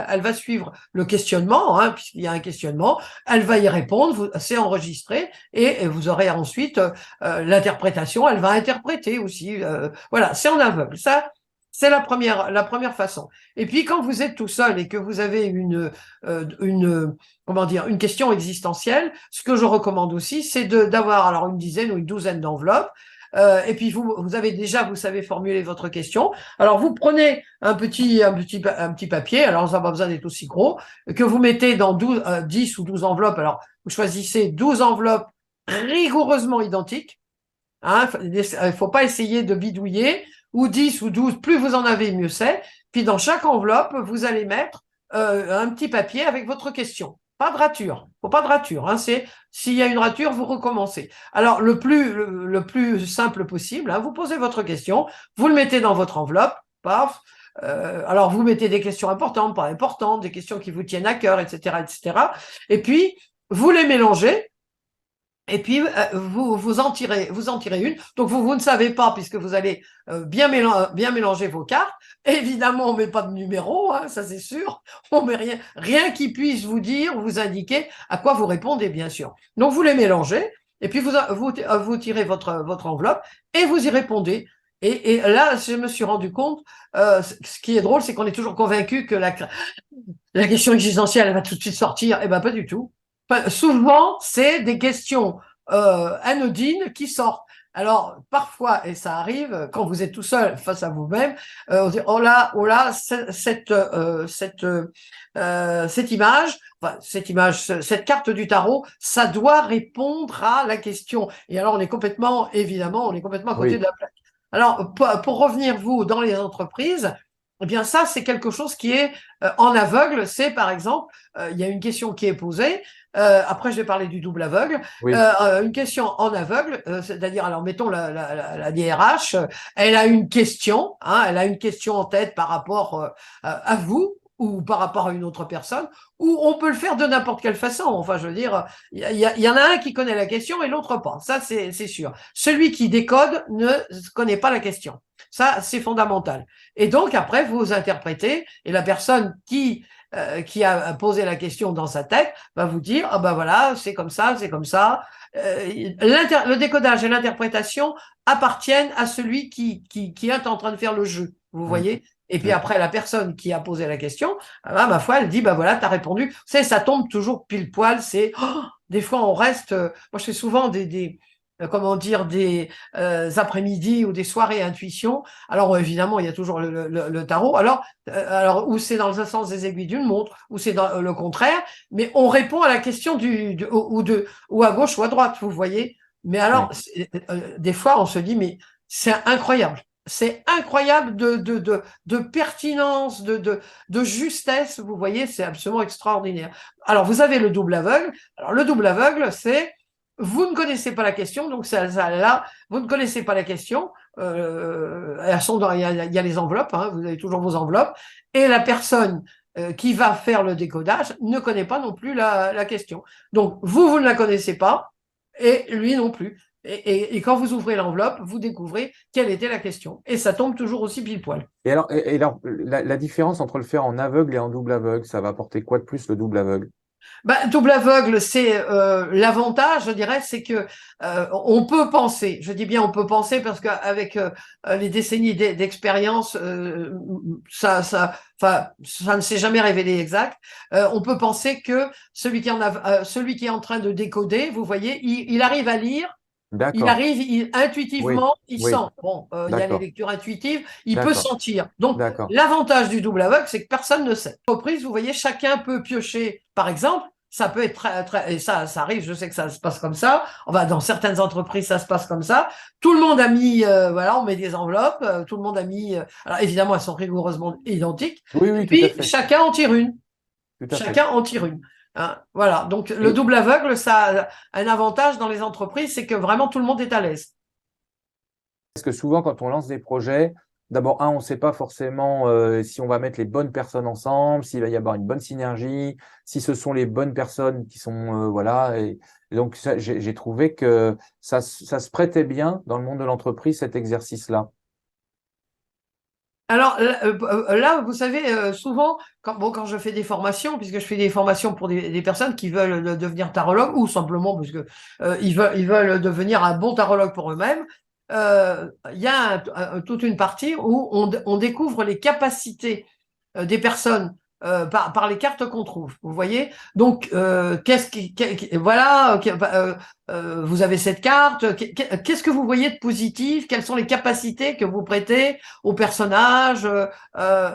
elle va suivre le questionnement, hein, puisqu'il y a un questionnement. Elle va y répondre, c'est enregistré, et vous aurez ensuite l'interprétation. Elle va interpréter aussi. Voilà, c'est en aveugle. Ça, c'est la première façon. Et puis quand vous êtes tout seul et que vous avez comment dire, une question existentielle, ce que je recommande aussi, c'est d'avoir alors une dizaine ou une douzaine d'enveloppes. Et puis vous avez déjà, vous savez formuler votre question. Alors vous prenez un petit papier, alors ça n'a pas besoin d'être aussi gros, que vous mettez dans 10 ou 12 enveloppes. Alors vous choisissez 12 enveloppes rigoureusement identiques. Hein, il faut pas essayer de bidouiller, ou 10 ou 12, plus vous en avez, mieux c'est. Puis dans chaque enveloppe, vous allez mettre un petit papier avec votre question. Pas de rature, faut pas de rature. Hein, s'il y a une rature, vous recommencez. Alors le plus simple possible, hein, vous posez votre question, vous le mettez dans votre enveloppe, paf. Alors vous mettez des questions importantes, pas importantes, des questions qui vous tiennent à cœur, etc., etc. Et puis vous les mélangez. Et puis, vous en tirez une. Donc, vous ne savez pas, puisque vous allez bien mélanger vos cartes. Évidemment, on met pas de numéro, hein, ça c'est sûr. On met rien qui puisse vous dire, vous indiquer à quoi vous répondez, bien sûr. Donc, vous les mélangez. Et puis, vous tirez votre enveloppe et vous y répondez. Et là, je me suis rendu compte, ce qui est drôle, c'est qu'on est toujours convaincu que la question existentielle, elle va tout de suite sortir. Eh ben, pas du tout. Souvent, c'est des questions anodines qui sortent. Alors, parfois, et ça arrive, quand vous êtes tout seul face à vous-même, on dit, oh là, cette carte du tarot, ça doit répondre à la question. Et alors, évidemment, on est complètement à côté de Oui, la plaque. Alors, pour revenir, vous, dans les entreprises, eh bien, ça, c'est quelque chose qui est en aveugle. C'est, par exemple, il y a une question qui est posée. Après, je vais parler du double aveugle. oui, Une question en aveugle, c'est-à-dire, alors, mettons la DRH, elle a une question, hein, elle a une question en tête par rapport à vous ou par rapport à une autre personne, ou on peut le faire de n'importe quelle façon. Enfin, je veux dire, il y en a un qui connaît la question et l'autre pas. Ça, c'est sûr. Celui qui décode ne connaît pas la question. Ça, c'est fondamental. Et donc, après, vous interprétez, et la personne qui a posé la question dans sa tête va vous dire, ah ben voilà, c'est comme ça, c'est comme ça. Le décodage et l'interprétation appartiennent à celui qui est en train de faire le jeu, vous mm, voyez. Et puis oui. après, la personne qui a posé la question, ah, ma foi, elle dit, bah voilà, t'as répondu. Vous savez, ça tombe toujours pile poil. Des fois, on reste. Moi, je fais souvent comment dire, des après-midi ou des soirées intuition. Alors évidemment, il y a toujours le tarot. Alors ou c'est dans le sens des aiguilles d'une montre, ou c'est dans le contraire. Mais on répond à la question ou à gauche ou à droite, vous voyez. Mais alors, Oui. des fois, on se dit, mais c'est incroyable. C'est incroyable de pertinence, de justesse, vous voyez, c'est absolument extraordinaire. Alors, vous avez le double aveugle. Alors, le double aveugle, c'est vous ne connaissez pas la question, donc là, vous ne connaissez pas la question. Elles sont il y a les enveloppes, hein, vous avez toujours vos enveloppes, et la personne qui va faire le décodage ne connaît pas non plus la question. Donc, vous ne la connaissez pas, et lui non plus. Et quand vous ouvrez l'enveloppe, vous découvrez quelle était la question. Et ça tombe toujours aussi pile poil. Et alors, la différence entre le faire en aveugle et en double aveugle, ça va apporter quoi de plus le double aveugle? Bah, double aveugle, c'est l'avantage, je dirais, c'est que on peut penser. Je dis bien on peut penser parce qu'avec les décennies d'expérience, enfin, ça ne s'est jamais révélé exact. On peut penser que celui qui est en train de décoder, vous voyez, il arrive à lire. Il D'accord. arrive, Oui, intuitivement, il sent. oui, Bon, il y a les d'accord, lectures intuitives, il peut d'accord, sentir. Donc, d'accord. l'avantage du double aveugle, c'est que personne ne sait. Reprise, vous voyez, chacun peut piocher. Par exemple, ça peut être et ça arrive. Je sais que ça se passe comme ça. Enfin, dans certaines entreprises, ça se passe comme ça. Tout le monde a mis, voilà, on met des enveloppes. Tout le monde a mis. Alors, évidemment, elles sont rigoureusement identiques. Oui, Et oui, tout à puis, fait, chacun en tire une. tout à fait. Chacun en tire une. Hein, voilà. Donc, le Et double aveugle, ça a un avantage dans les entreprises, c'est que vraiment tout le monde est à l'aise. parce que souvent, quand on lance des projets, d'abord, on ne sait pas forcément si on va mettre les bonnes personnes ensemble, s'il va y avoir une bonne synergie, si ce sont les bonnes personnes qui sont, voilà. Et donc, j'ai trouvé que ça se prêtait bien dans le monde de l'entreprise, cet exercice-là. Alors là, vous savez, souvent, quand je fais des formations, puisque je fais des formations pour des personnes qui veulent devenir tarologues, ou simplement parce que ils veulent devenir un bon tarologue pour eux-mêmes, il y a toute une partie où on découvre les capacités des personnes par les cartes qu'on trouve. Vous voyez? Donc, voilà, vous avez cette carte. Qu'est-ce que vous voyez de positif? Quelles sont les capacités que vous prêtez au personnage?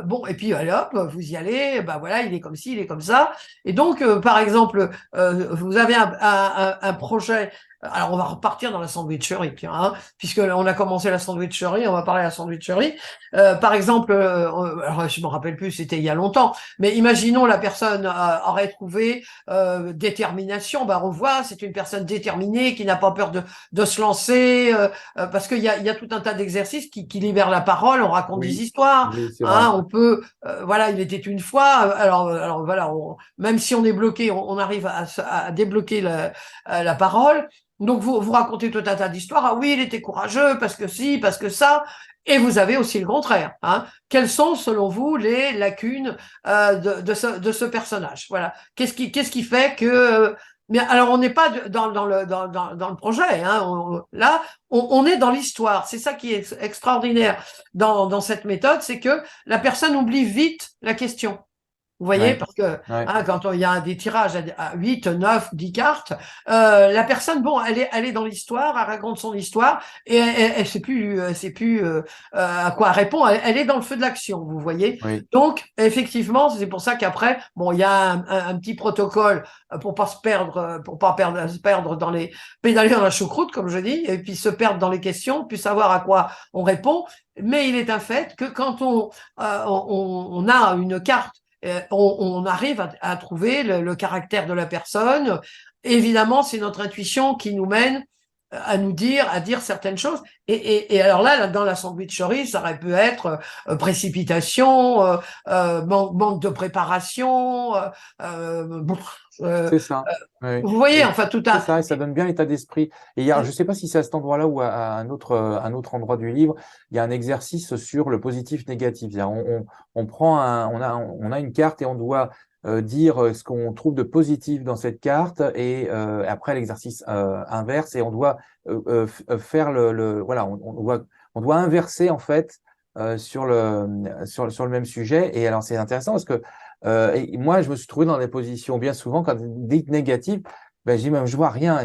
Bon, et puis allez, hop, vous y allez. Ben voilà, il est comme ci, il est comme ça. Et donc, par exemple, vous avez un projet. Alors, on va repartir dans la sandwicherie, tiens, hein, puisque on a commencé la sandwicherie, on va parler de la sandwicherie. Par exemple, alors, je me rappelle plus, c'était il y a longtemps, mais imaginons la personne aurait trouvé détermination. Ben, on voit, c'est une personne déterminée qui n'a pas peur de se lancer, parce qu'il y a tout un tas d'exercices qui libèrent la parole. On raconte des Oui, histoires. oui, c'est vrai. Hein, on peut, voilà, il était une fois. Alors voilà, même si on est bloqué, on arrive à débloquer la parole. Donc vous racontez tout un tas d'histoires. Ah oui, il était courageux parce que si, parce que ça. Et vous avez aussi le contraire. Hein. Quelles sont, selon vous, les lacunes de ce personnage? Voilà. Qu'est-ce qui fait que mais alors on n'est pas dans le projet. Hein. Là, on est dans l'histoire. C'est ça qui est extraordinaire dans cette méthode, c'est que la personne oublie vite la question. Vous voyez, Ouais, parce que ouais. hein, quand il y a des tirages à 8, 9, 10 cartes, la personne, bon, elle est dans l'histoire, elle raconte son histoire, et elle sait plus à quoi elle répond, elle est dans le feu de l'action, vous voyez. Oui, Donc, effectivement, c'est pour ça qu'après, bon, il y a un petit protocole pour pas se perdre dans les pédaler dans la choucroute, comme je dis, et puis se perdre dans les questions, puis savoir à quoi on répond. Mais il est un fait que quand on a une carte on arrive à trouver le caractère de la personne. Évidemment, c'est notre intuition qui nous mène à dire certaines choses. Et alors là, dans la sandwicherie, ça aurait pu être précipitation, manque de préparation. Bon, euh, c'est ça. Oui. vous voyez, Et enfin, tout c'est un. ça, et ça donne bien l'état d'esprit. Et je ne sais pas si c'est à cet endroit-là ou à un autre endroit du livre, il y a un exercice sur le positif-négatif. On prend on a une carte et on doit dire ce qu'on trouve de positif dans cette carte et après l'exercice inverse et on doit faire voilà, on doit inverser en fait sur le même sujet. Et alors c'est intéressant parce que et moi je me suis trouvé dans des positions bien souvent quand dites négatives. Ben, j'ai même, je vois rien.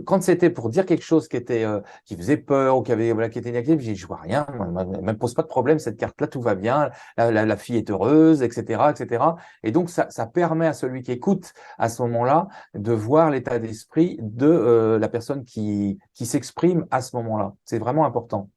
Quand c'était pour dire quelque chose qui était, qui faisait peur ou qui avait, voilà, qui était négatif, j'ai, je vois rien. Elle me pose pas de problème. Cette carte-là, tout va bien. La fille est heureuse, etc., etc. Et donc, ça permet à celui qui écoute à ce moment-là de voir l'état d'esprit de la personne qui s'exprime à ce moment-là. C'est vraiment important.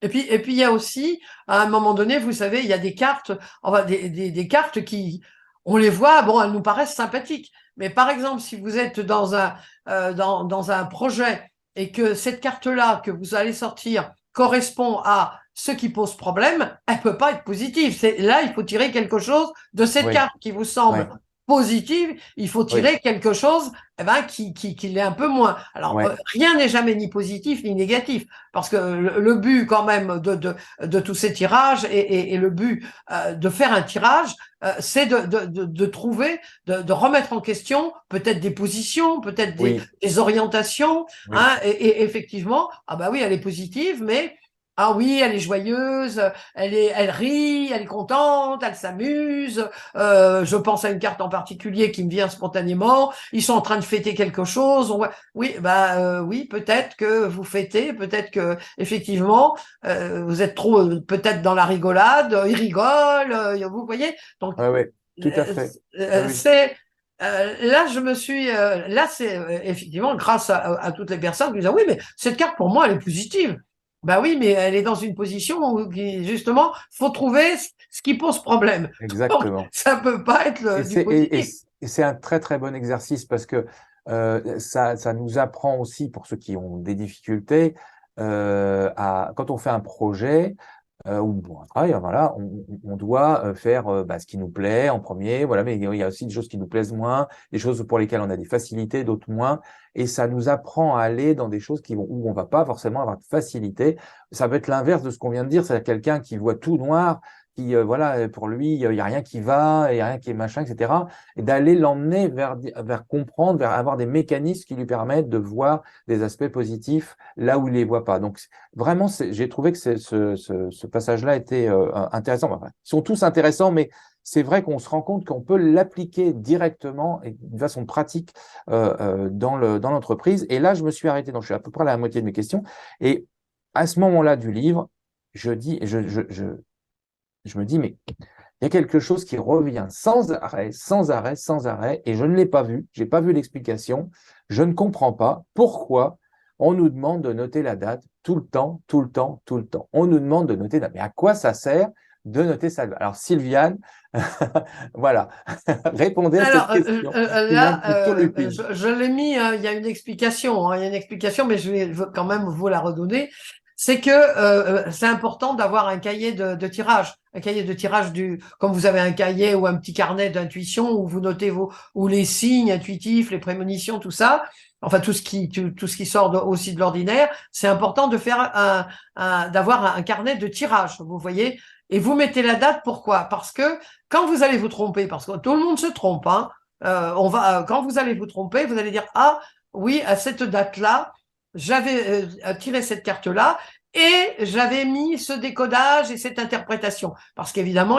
Et puis il y a aussi, à un moment donné, vous savez, il y a des cartes, enfin des cartes qui, on les voit, bon, elles nous paraissent sympathiques. Mais par exemple, si vous êtes dans un projet et que cette carte-là que vous allez sortir correspond à ce qui pose problème, elle peut pas être positive. C'est là, il faut tirer quelque chose de cette Oui, carte qui vous semble oui, positive, il faut Oui, tirer quelque chose qui l'est un peu moins. Alors, ouais, rien n'est jamais ni positif ni négatif, parce que le but quand même de tous ces tirages et le but de faire un tirage, c'est de trouver, de remettre en question peut-être des positions, peut-être oui, des orientations, oui. hein, et effectivement, ah bah oui, elle est positive, mais ah oui, elle est joyeuse, elle rit, elle est contente, elle s'amuse. Je pense à une carte en particulier qui me vient spontanément. Ils sont en train de fêter quelque chose. Oui, oui, peut-être que vous fêtez, peut-être que effectivement vous êtes trop peut-être dans la rigolade. Ils rigolent, vous voyez. Donc Ouais, ouais, tout à euh, fait. Oui, oui. c'est là, là, c'est effectivement grâce à toutes les personnes qui disent ah oui, mais cette carte pour moi elle est positive. Ben oui, mais elle est dans une position où justement faut trouver ce qui pose problème. Donc Exactement. ça peut pas être Et du c'est positif. et c'est un très très bon exercice parce que ça nous apprend aussi pour ceux qui ont des difficultés à quand on fait un projet ou bon, un travail, voilà, on doit faire ce qui nous plaît en premier, voilà, mais il y a aussi des choses qui nous plaisent moins, des choses pour lesquelles on a des facilités, d'autres moins, et ça nous apprend à aller dans des choses où on va pas forcément avoir de facilité. Ça peut être l'inverse de ce qu'on vient de dire, c'est-à-dire quelqu'un qui voit tout noir, qui voilà, pour lui, il y a rien qui va, il y a rien qui est machin, etc. Et d'aller l'emmener vers comprendre, vers avoir des mécanismes qui lui permettent de voir des aspects positifs là où il les voit pas. Donc vraiment, j'ai trouvé que ce passage-là était intéressant. Enfin, ils sont tous intéressants, mais c'est vrai qu'on se rend compte qu'on peut l'appliquer directement et de façon pratique dans l'entreprise. Et là, je me suis arrêté, donc je suis à peu près à la moitié de mes questions. Et à ce moment-là du livre, je dis, je me dis, mais il y a quelque chose qui revient sans arrêt, sans arrêt, sans arrêt, et je ne l'ai pas vu, j'ai pas vu l'explication, je ne comprends pas pourquoi on nous demande de noter la date tout le temps, tout le temps, tout le temps. On nous demande de noter la date. Mais à quoi ça sert de noter ça? Alors, Sylviane, voilà, répondez à cette Alors question qui là, m'inquiète turlupine. je l'ai mis, hein, il y a une explication, hein, il y a une explication, mais je vais quand même vous la redonner. C'est que c'est important d'avoir un cahier de tirage, un cahier de tirage comme vous avez un cahier ou un petit carnet d'intuition où vous notez ou les signes intuitifs, les prémonitions, tout ça. Enfin, tout ce qui sort aussi de l'ordinaire, c'est important de faire d'avoir un carnet de tirage, vous voyez. Et vous mettez la date, pourquoi? Parce que quand vous allez vous tromper, parce que tout le monde se trompe, hein, quand vous allez vous tromper, vous allez dire, ah oui, à cette date-là, j'avais tiré cette carte-là et j'avais mis ce décodage et cette interprétation. Parce qu'évidemment,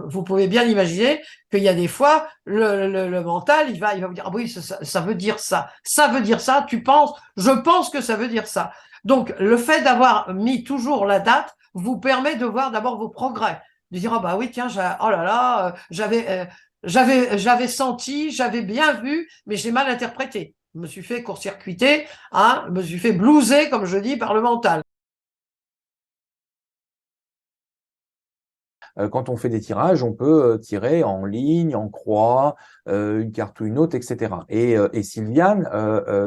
vous pouvez bien imaginer qu'il y a des fois, le mental, il va vous dire, ah oui, ça veut dire ça. Ça veut dire ça, tu penses, je pense que ça veut dire ça. Donc, le fait d'avoir mis toujours la date vous permet de voir d'abord vos progrès de dire, oh bah oui, tiens, oh là là, j'avais senti, j'avais bien vu, mais j'ai mal interprété. Je me suis fait court-circuiter, hein, je me suis fait blouser, comme je dis, par le mental. Quand on fait des tirages, on peut tirer en ligne, en croix, une carte ou une autre, etc. Et Sylviane,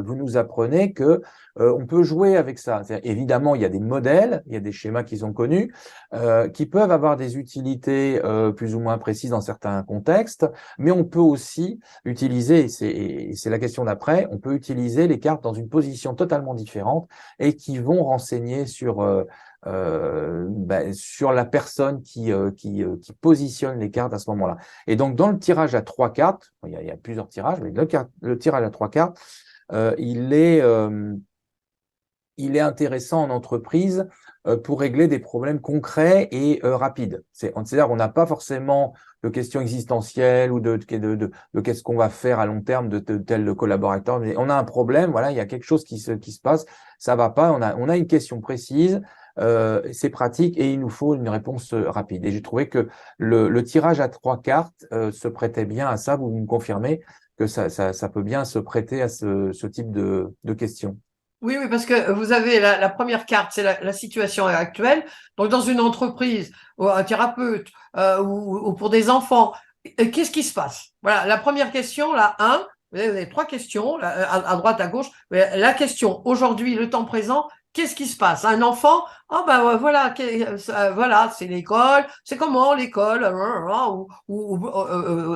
vous nous apprenez que on peut jouer avec ça. Évidemment, il y a des modèles, il y a des schémas qui sont connus, qui peuvent avoir des utilités plus ou moins précises dans certains contextes, mais on peut aussi utiliser, et c'est la question d'après, on peut utiliser les cartes dans une position totalement différente et qui vont renseigner sur la personne qui positionne les cartes à ce moment-là. Et donc, dans le tirage à trois cartes, il y a plusieurs tirages, mais le tirage à trois cartes, euh, il est, euh, il est intéressant en entreprise pour régler des problèmes concrets et rapides. C'est-à-dire, on n'a pas forcément de questions existentielles ou de qu'est-ce qu'on va faire à long terme de tel collaborateur, mais on a un problème, voilà, il y a quelque chose qui se passe, ça va pas, on a une question précise, c'est pratique et il nous faut une réponse rapide. Et j'ai trouvé que le tirage à trois cartes se prêtait bien à ça. Vous me confirmez que ça peut bien se prêter à ce type de questions. Oui, oui, parce que vous avez la première carte, c'est la situation actuelle. Donc, dans une entreprise, ou un thérapeute, ou pour des enfants, qu'est-ce qui se passe? Voilà, la première question, la vous avez trois questions, à droite, à gauche. Mais la question, aujourd'hui, le temps présent, qu'est-ce qui se passe? Un enfant, oh ben voilà, voilà, c'est l'école, c'est comment l'école,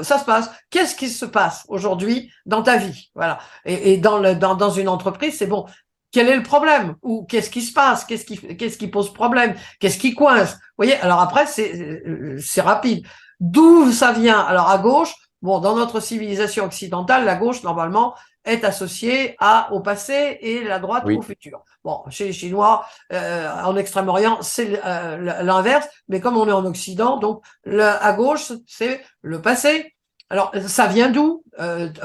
ça se passe. Qu'est-ce qui se passe aujourd'hui dans ta vie? Voilà. Et dans une entreprise, c'est bon. Quel est le problème? Ou qu'est-ce qui se passe? Qu'est-ce qui pose problème? Qu'est-ce qui coince? Vous voyez? Alors après, c'est rapide. D'où ça vient? Alors à gauche, bon, dans notre civilisation occidentale, la gauche, normalement, est associée au passé et la droite au Oui, futur. Bon, chez les Chinois, en Extrême-Orient, c'est l'inverse, mais comme on est en Occident, donc à gauche, c'est le passé. Alors, ça vient d'où?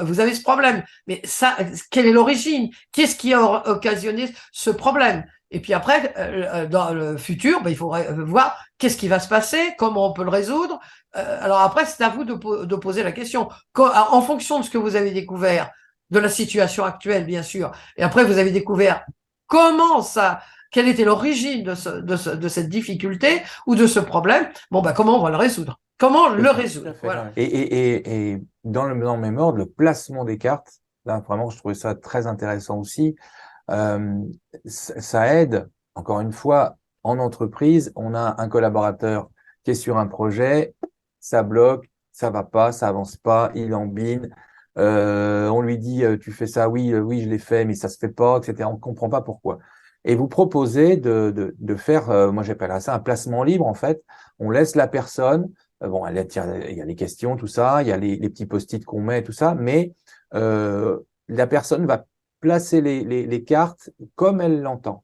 Vous avez ce problème. Mais ça, quelle est l'origine? Qu'est-ce qui a occasionné ce problème? Et puis après, dans le futur, ben, il faudrait voir qu'est-ce qui va se passer, comment on peut le résoudre. Alors après, c'est à vous de poser la question. En fonction de ce que vous avez découvert, de la situation actuelle, bien sûr, et après, vous avez découvert comment ça, quelle était l'origine de cette difficulté ou de ce problème, bon, ben, comment on va le résoudre? Comment tout à le fait, tout résoudre? à fait. Voilà. Et dans le même ordre, le placement des cartes, là, vraiment, je trouvais ça très intéressant aussi. Ça aide, encore une fois, en entreprise, on a un collaborateur qui est sur un projet, ça bloque, ça va pas, ça avance pas, il embine. On lui dit, tu fais ça, oui, oui, je l'ai fait, mais ça se fait pas, etc. On comprend pas pourquoi. Et vous proposez de faire, moi j'appelle ça un placement libre, en fait. On laisse la personne, bon, il y a les questions, tout ça, il y a les petits post-it qu'on met, tout ça, mais la personne va placer les cartes comme elle l'entend.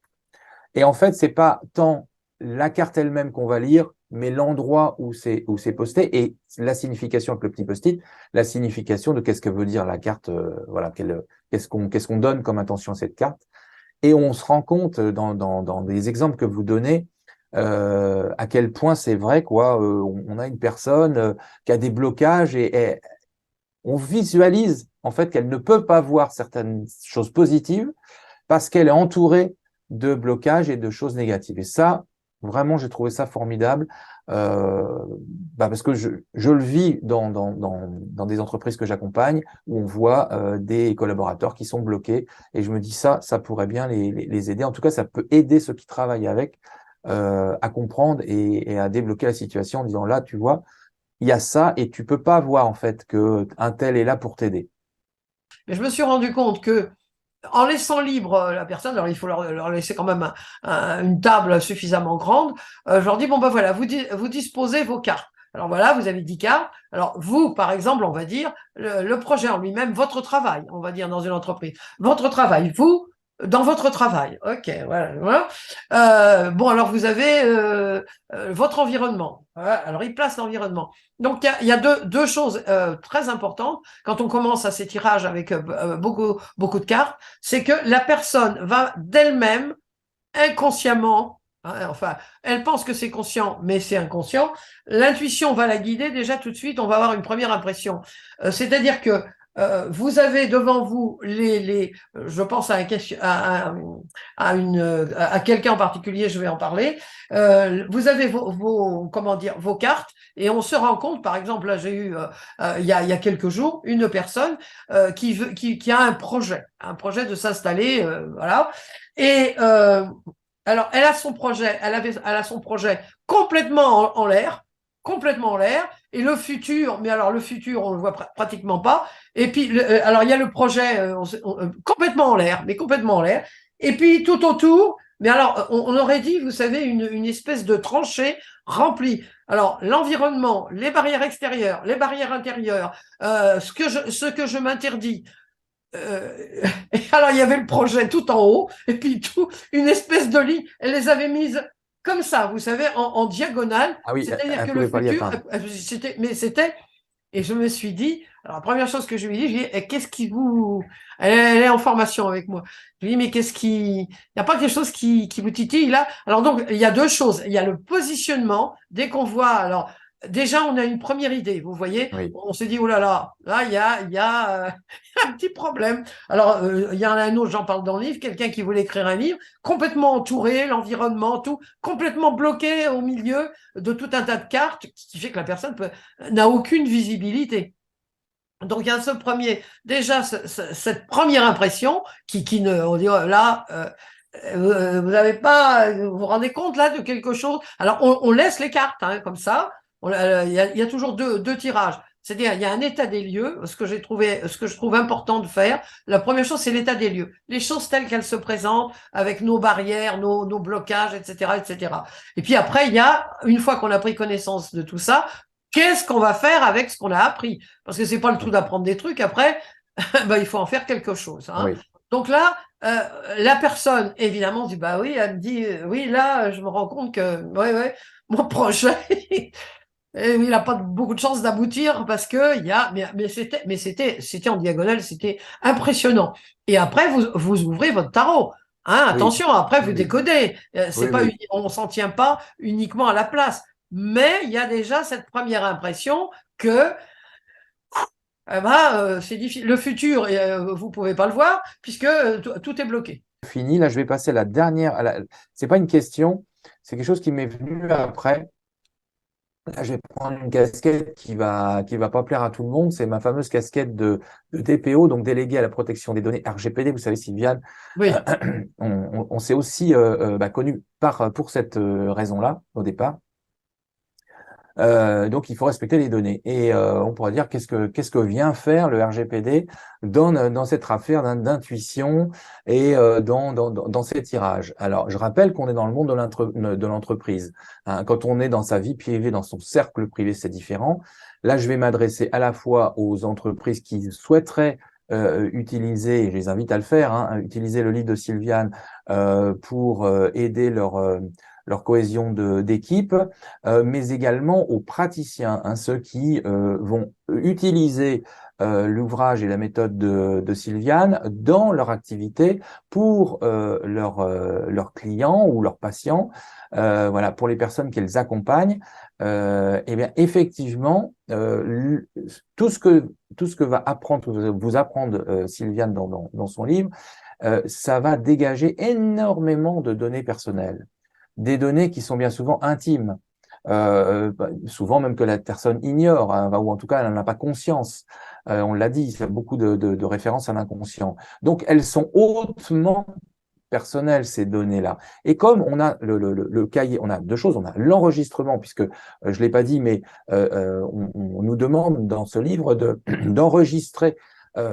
Et en fait, c'est pas tant la carte elle-même qu'on va lire, mais l'endroit où c'est posté et la signification avec le petit post-it, la signification de qu'est-ce que veut dire la carte, voilà, qu'est-ce qu'on donne comme intention à cette carte. Et on se rend compte dans des exemples que vous donnez, à quel point c'est vrai, quoi. On a une personne qui a des blocages et on visualise en fait qu'elle ne peut pas voir certaines choses positives parce qu'elle est entourée de blocages et de choses négatives. Et ça, vraiment, j'ai trouvé ça formidable parce que je le vis dans des entreprises que j'accompagne où on voit des collaborateurs qui sont bloqués et je me dis ça pourrait bien les aider. En tout cas, ça peut aider ceux qui travaillent avec à comprendre et à débloquer la situation en disant là, tu vois, il y a ça et tu peux pas voir en fait que un tel est là pour t'aider. Mais je me suis rendu compte que en laissant libre la personne, alors il faut leur laisser quand même une table suffisamment grande, je leur dis, bon ben voilà, vous disposez vos cartes. Alors voilà, vous avez 10 cartes. Alors vous, par exemple, on va dire, le projet en lui-même, votre travail, on va dire dans une entreprise, votre travail, vous, dans votre travail. Ok, voilà. Voilà. Bon, alors vous avez votre environnement. Voilà. Alors il place l'environnement. Donc il y a deux choses très importantes quand on commence à ces tirages avec beaucoup de cartes, c'est que la personne va d'elle-même inconsciemment, hein, enfin, elle pense que c'est conscient, mais c'est inconscient. L'intuition va la guider déjà tout de suite. On va avoir une première impression. C'est-à-dire que vous avez devant vous je pense à quelqu'un en particulier, je vais en parler. Vous avez comment dire, vos cartes, et on se rend compte, par exemple, là j'ai eu il y a quelques jours une personne qui a un projet de s'installer, voilà. Et alors, elle a son projet complètement en l'air, complètement en l'air. Et le futur, mais alors le futur, on le voit pratiquement pas. Et puis, alors il y a le projet complètement en l'air, mais complètement en l'air. Et puis tout autour, mais alors on aurait dit, vous savez, une espèce de tranchée remplie. Alors l'environnement, les barrières extérieures, les barrières intérieures, ce que je m'interdis, et alors, il y avait le projet tout en haut, et puis tout, une espèce de lit. Elle les avait mises comme ça, vous savez, en diagonale. Ah oui, C'est-à-dire elle que le pouvait pas y futur, atteindre. c'était, et je me suis dit, alors la première chose que je lui ai dit, je lui ai dit, eh, qu'est-ce qui vous, elle est en formation avec moi. Je lui ai dit, mais il n'y a pas quelque chose qui vous titille là? Alors donc, il y a deux choses. Il y a le positionnement, dès qu'on voit, alors, déjà, on a une première idée, vous voyez, Oui. on s'est dit, oh là, il y a un petit problème. Alors, il y en a un autre, j'en parle dans le livre, quelqu'un qui voulait écrire un livre, complètement entouré, l'environnement, tout, complètement bloqué au milieu de tout un tas de cartes, qui fait que la personne n'a aucune visibilité. Donc, il y a déjà cette première impression qui ne, on dit, oh, là, Vous n'avez pas, vous vous rendez compte là de quelque chose? Alors, on laisse les cartes hein, comme ça. Il y a toujours deux tirages. C'est-à-dire, il y a un état des lieux, ce que je trouve important de faire. La première chose, c'est l'état des lieux. Les choses telles qu'elles se présentent, avec nos barrières, nos blocages, etc., etc. Et puis après, il y a, une fois qu'on a pris connaissance de tout ça, qu'est-ce qu'on va faire avec ce qu'on a appris? Parce que c'est pas le tout d'apprendre des trucs. Après, ben, il faut en faire quelque chose. Hein. Oui, Donc là, la personne, évidemment, dit, bah oui, elle me dit, oui, là, je me rends compte que, ouais, mon projet, il n'a pas beaucoup de chances d'aboutir parce que il y a, c'était en diagonale, c'était impressionnant. Et après, vous ouvrez votre tarot. Hein, oui, attention, après, vous oui, décodez. oui, C'est pas, oui. on s'en tient pas uniquement à la place. Mais il y a déjà cette première impression que c'est difficile. Le futur, vous pouvez pas le voir puisque tout est bloqué. Fini. Là, je vais passer à la dernière. C'est pas une question, c'est quelque chose qui m'est venu après. Là, je vais prendre une casquette qui va pas plaire à tout le monde. C'est ma fameuse casquette de DPO, donc délégué à la protection des données RGPD. Vous savez, Sylviane, Oui, on s'est aussi connu pour cette raison-là au départ. Donc, il faut respecter les données. Et on pourrait dire qu'est-ce que vient faire le RGPD dans cette affaire d'intuition et dans ces tirages. Alors, je rappelle qu'on est dans le monde de l'entreprise. Hein. Quand on est dans sa vie privée, dans son cercle privé, c'est différent. Là, je vais m'adresser à la fois aux entreprises qui souhaiteraient utiliser, et je les invite à le faire, hein, utiliser le livre de Sylviane pour aider leur cohésion d'équipe, mais également aux praticiens, hein, ceux qui vont utiliser l'ouvrage et la méthode de Sylviane dans leur activité pour leurs clients ou leurs patients, voilà, pour les personnes qu'elles accompagnent. Eh bien, effectivement, tout ce que va vous apprendre Sylviane dans son livre, ça va dégager énormément de données personnelles, des données qui sont bien souvent intimes, souvent même que la personne ignore, hein, ou en tout cas elle n'en a pas conscience. On l'a dit, il y a beaucoup de références à l'inconscient. Donc elles sont hautement personnelles, ces données-là. Et comme on a le cahier, on a deux choses, on a l'enregistrement, puisque je l'ai pas dit, mais on nous demande dans ce livre d'enregistrer.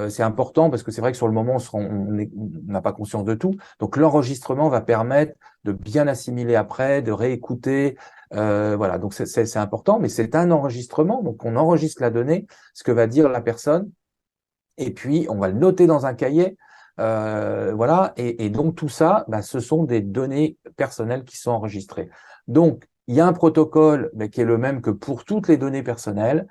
C'est important parce que c'est vrai que sur le moment, on n'a pas conscience de tout. Donc l'enregistrement va permettre de bien assimiler après, de réécouter. Voilà, donc c'est important, mais c'est un enregistrement. Donc on enregistre la donnée, ce que va dire la personne, et puis on va le noter dans un cahier. Voilà, et donc tout ça, bah, ce sont des données personnelles qui sont enregistrées. Donc il y a un protocole mais qui est le même que pour toutes les données personnelles.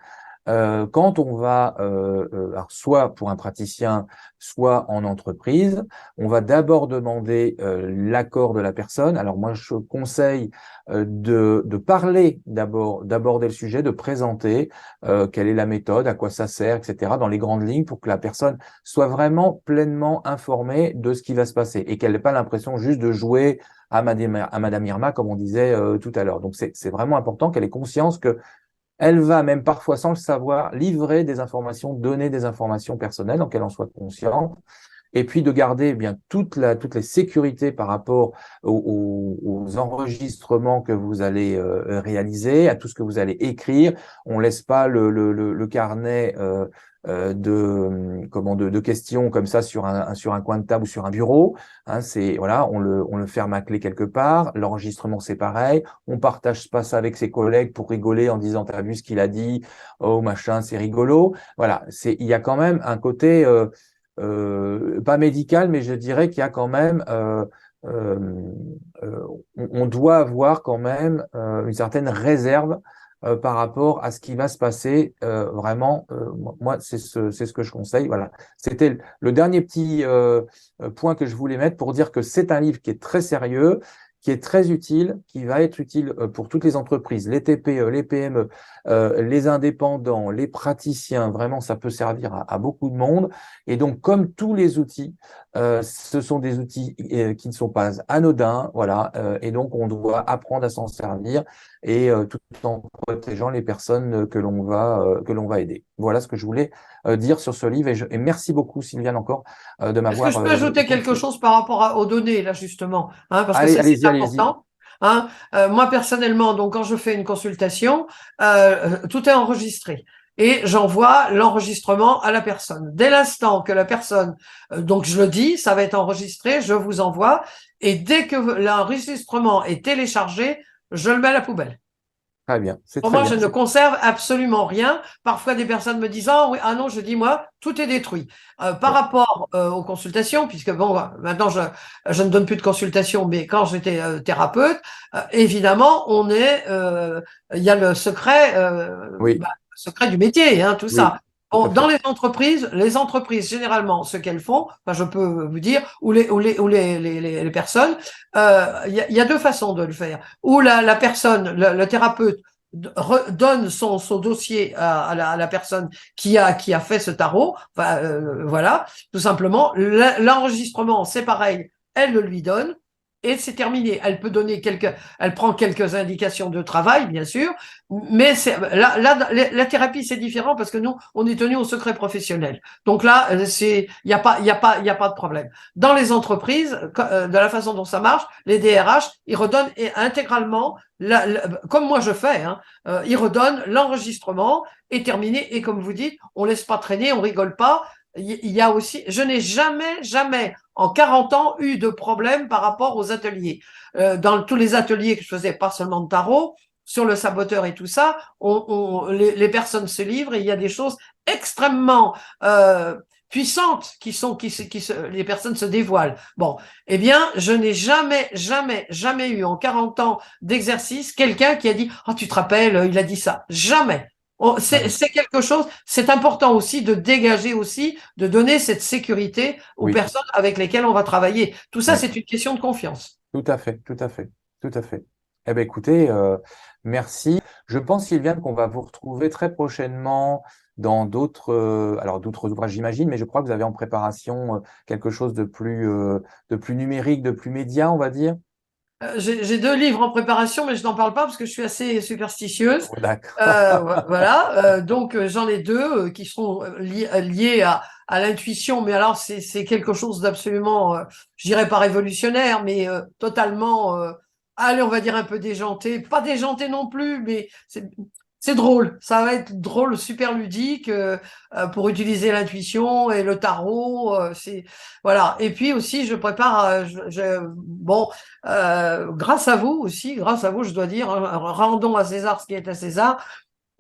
Quand on va, alors soit pour un praticien, soit en entreprise, on va d'abord demander l'accord de la personne. Alors moi, je conseille de parler d'abord, d'aborder le sujet, de présenter quelle est la méthode, à quoi ça sert, etc., dans les grandes lignes, pour que la personne soit vraiment pleinement informée de ce qui va se passer et qu'elle n'ait pas l'impression juste de jouer à Madame Irma, comme on disait tout à l'heure. Donc c'est vraiment important qu'elle ait conscience que elle va même parfois, sans le savoir, livrer des informations, donner des informations personnelles, donc qu'elle en soit consciente. Et puis de garder eh bien toutes les sécurités par rapport aux enregistrements que vous allez réaliser, à tout ce que vous allez écrire. On laisse pas le carnet de questions comme ça sur un coin de table ou sur un bureau. Hein, c'est voilà, on le ferme à clé quelque part. L'enregistrement c'est pareil. On partage pas ça avec ses collègues pour rigoler en disant t'as vu ce qu'il a dit, oh machin c'est rigolo. Voilà, il y a quand même un côté pas médical, mais je dirais qu'il y a quand même, euh, on doit avoir quand même une certaine réserve par rapport à ce qui va se passer. Vraiment, moi, c'est ce que je conseille. Voilà, c'était le dernier petit point que je voulais mettre pour dire que c'est un livre qui est très sérieux, qui est très utile, qui va être utile pour toutes les entreprises, les TPE, les PME, les indépendants, les praticiens. Vraiment, ça peut servir à beaucoup de monde. Et donc, comme tous les outils, ce sont des outils qui ne sont pas anodins, voilà. Et donc, on doit apprendre à s'en servir. et tout en protégeant les personnes que l'on va aider. Voilà ce que je voulais dire sur ce livre et merci beaucoup Sylviane encore de Est-ce que je m'avoir peux ajouter quelque confié. chose par rapport aux données, là, justement, hein, parce que ça, c'est Allez-y, allez-y. important. Hein. Moi, personnellement, donc, quand je fais une consultation, tout est enregistré. Et j'envoie l'enregistrement à la personne. Dès l'instant que la personne, donc je le dis, ça va être enregistré, je vous envoie. Et dès que l'enregistrement est téléchargé, je le mets à la poubelle. Très bien, c'est Pour très moi, je bien. ne conserve absolument rien. Parfois, des personnes me disent, ah oui, ah non, je dis, moi, tout est détruit. Par Oui, rapport aux consultations, puisque bon, maintenant, je ne donne plus de consultations, mais quand j'étais thérapeute, évidemment, il y a oui, le secret du métier, hein, tout oui, ça. tout Bon, à dans fait. les entreprises, généralement, ce qu'elles font, enfin, je peux vous dire, les personnes, il y a deux façons de le faire. Ou la personne, le thérapeute, donne son dossier à la personne qui a fait ce tarot, enfin, voilà, tout simplement. L'enregistrement, c'est pareil, elle le lui donne. Et c'est terminé. Elle prend quelques indications de travail, bien sûr, mais la thérapie, c'est différent parce que nous, on est tenu au secret professionnel. Donc là, il y a pas de problème. Dans les entreprises, de la façon dont ça marche, les DRH, ils redonnent intégralement, comme moi je fais, hein, ils redonnent l'enregistrement est terminé. Et comme vous dites, on laisse pas traîner, on rigole pas. Il y a aussi, je n'ai jamais en 40 ans eu de problème par rapport aux ateliers. Dans tous les ateliers que je faisais, pas seulement de tarot, sur le saboteur et tout ça, les personnes se livrent et il y a des choses extrêmement puissantes les personnes se dévoilent. Bon, eh bien, je n'ai jamais eu en 40 ans d'exercice quelqu'un qui a dit, oh, tu te rappelles, il a dit ça. Jamais. Très bien. C'est quelque chose, c'est important aussi de dégager aussi, de donner cette sécurité aux Oui, personnes avec lesquelles on va travailler. Tout ça, oui, c'est une question de confiance. tout à fait, tout à fait, tout à fait. Eh bien, écoutez, merci. Je pense, Sylviane, qu'on va vous retrouver très prochainement dans alors d'autres ouvrages, j'imagine, mais je crois que vous avez en préparation quelque chose de plus numérique, de plus média, on va dire. J'ai deux livres en préparation, mais je n'en parle pas parce que je suis assez superstitieuse. Oh, d'accord. Voilà, donc j'en ai deux qui sont liés à l'intuition, mais alors c'est quelque chose d'absolument, je dirais pas révolutionnaire, mais totalement, allez, on va dire un peu déjanté, pas déjanté non plus, mais c'est drôle. Ça va être drôle, super ludique pour utiliser l'intuition et le tarot. C'est voilà. Et puis aussi, je prépare, bon, grâce à vous aussi, grâce à vous, je dois dire, hein, rendons à César ce qui est à César,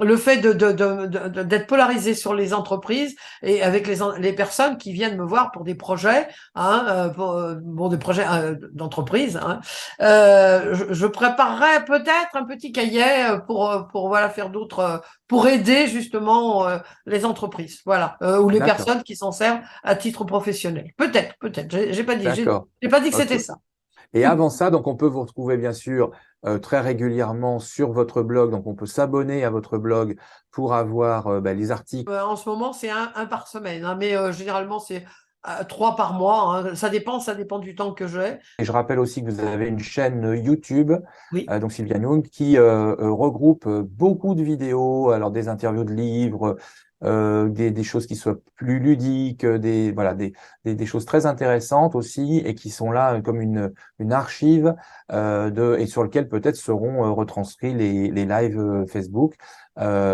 le fait d'être polarisé sur les entreprises et avec les personnes qui viennent me voir pour des projets, hein, pour des projets d'entreprise, hein, je préparerai peut-être un petit cahier pour voilà faire pour aider justement les entreprises, voilà, ou les D'accord, personnes qui s'en servent à titre professionnel. Peut-être. J'ai pas dit, d'accord. j'ai pas dit que Ok. c'était ça. Et avant ça, donc on peut vous retrouver bien sûr très régulièrement sur votre blog. Donc on peut s'abonner à votre blog pour avoir les articles. En ce moment, c'est un par semaine, hein, mais généralement, c'est trois par mois. Hein. Ça dépend du temps que j'ai. Et je rappelle aussi que vous avez une chaîne YouTube, Oui. donc Sylviane Young, qui regroupe beaucoup de vidéos, alors des interviews de livres, des choses qui soient plus ludiques, voilà, des choses très intéressantes aussi et qui sont là comme une archive et sur lequel peut-être seront retranscrits les lives Facebook.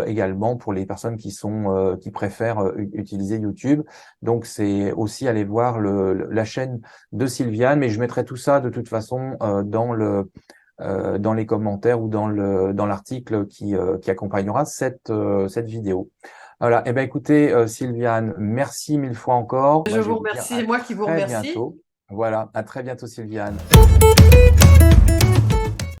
Également pour les personnes qui préfèrent utiliser YouTube. Donc c'est aussi aller voir la chaîne de Sylviane, mais je mettrai tout ça de toute façon dans les commentaires ou dans l'article qui accompagnera cette vidéo. Voilà. Eh ben écoutez, Sylviane, merci mille fois encore. Je Moi, je vais vous vous dire remercie, à c'est moi qui vous très remercie. bientôt. Voilà, à très bientôt, Sylviane.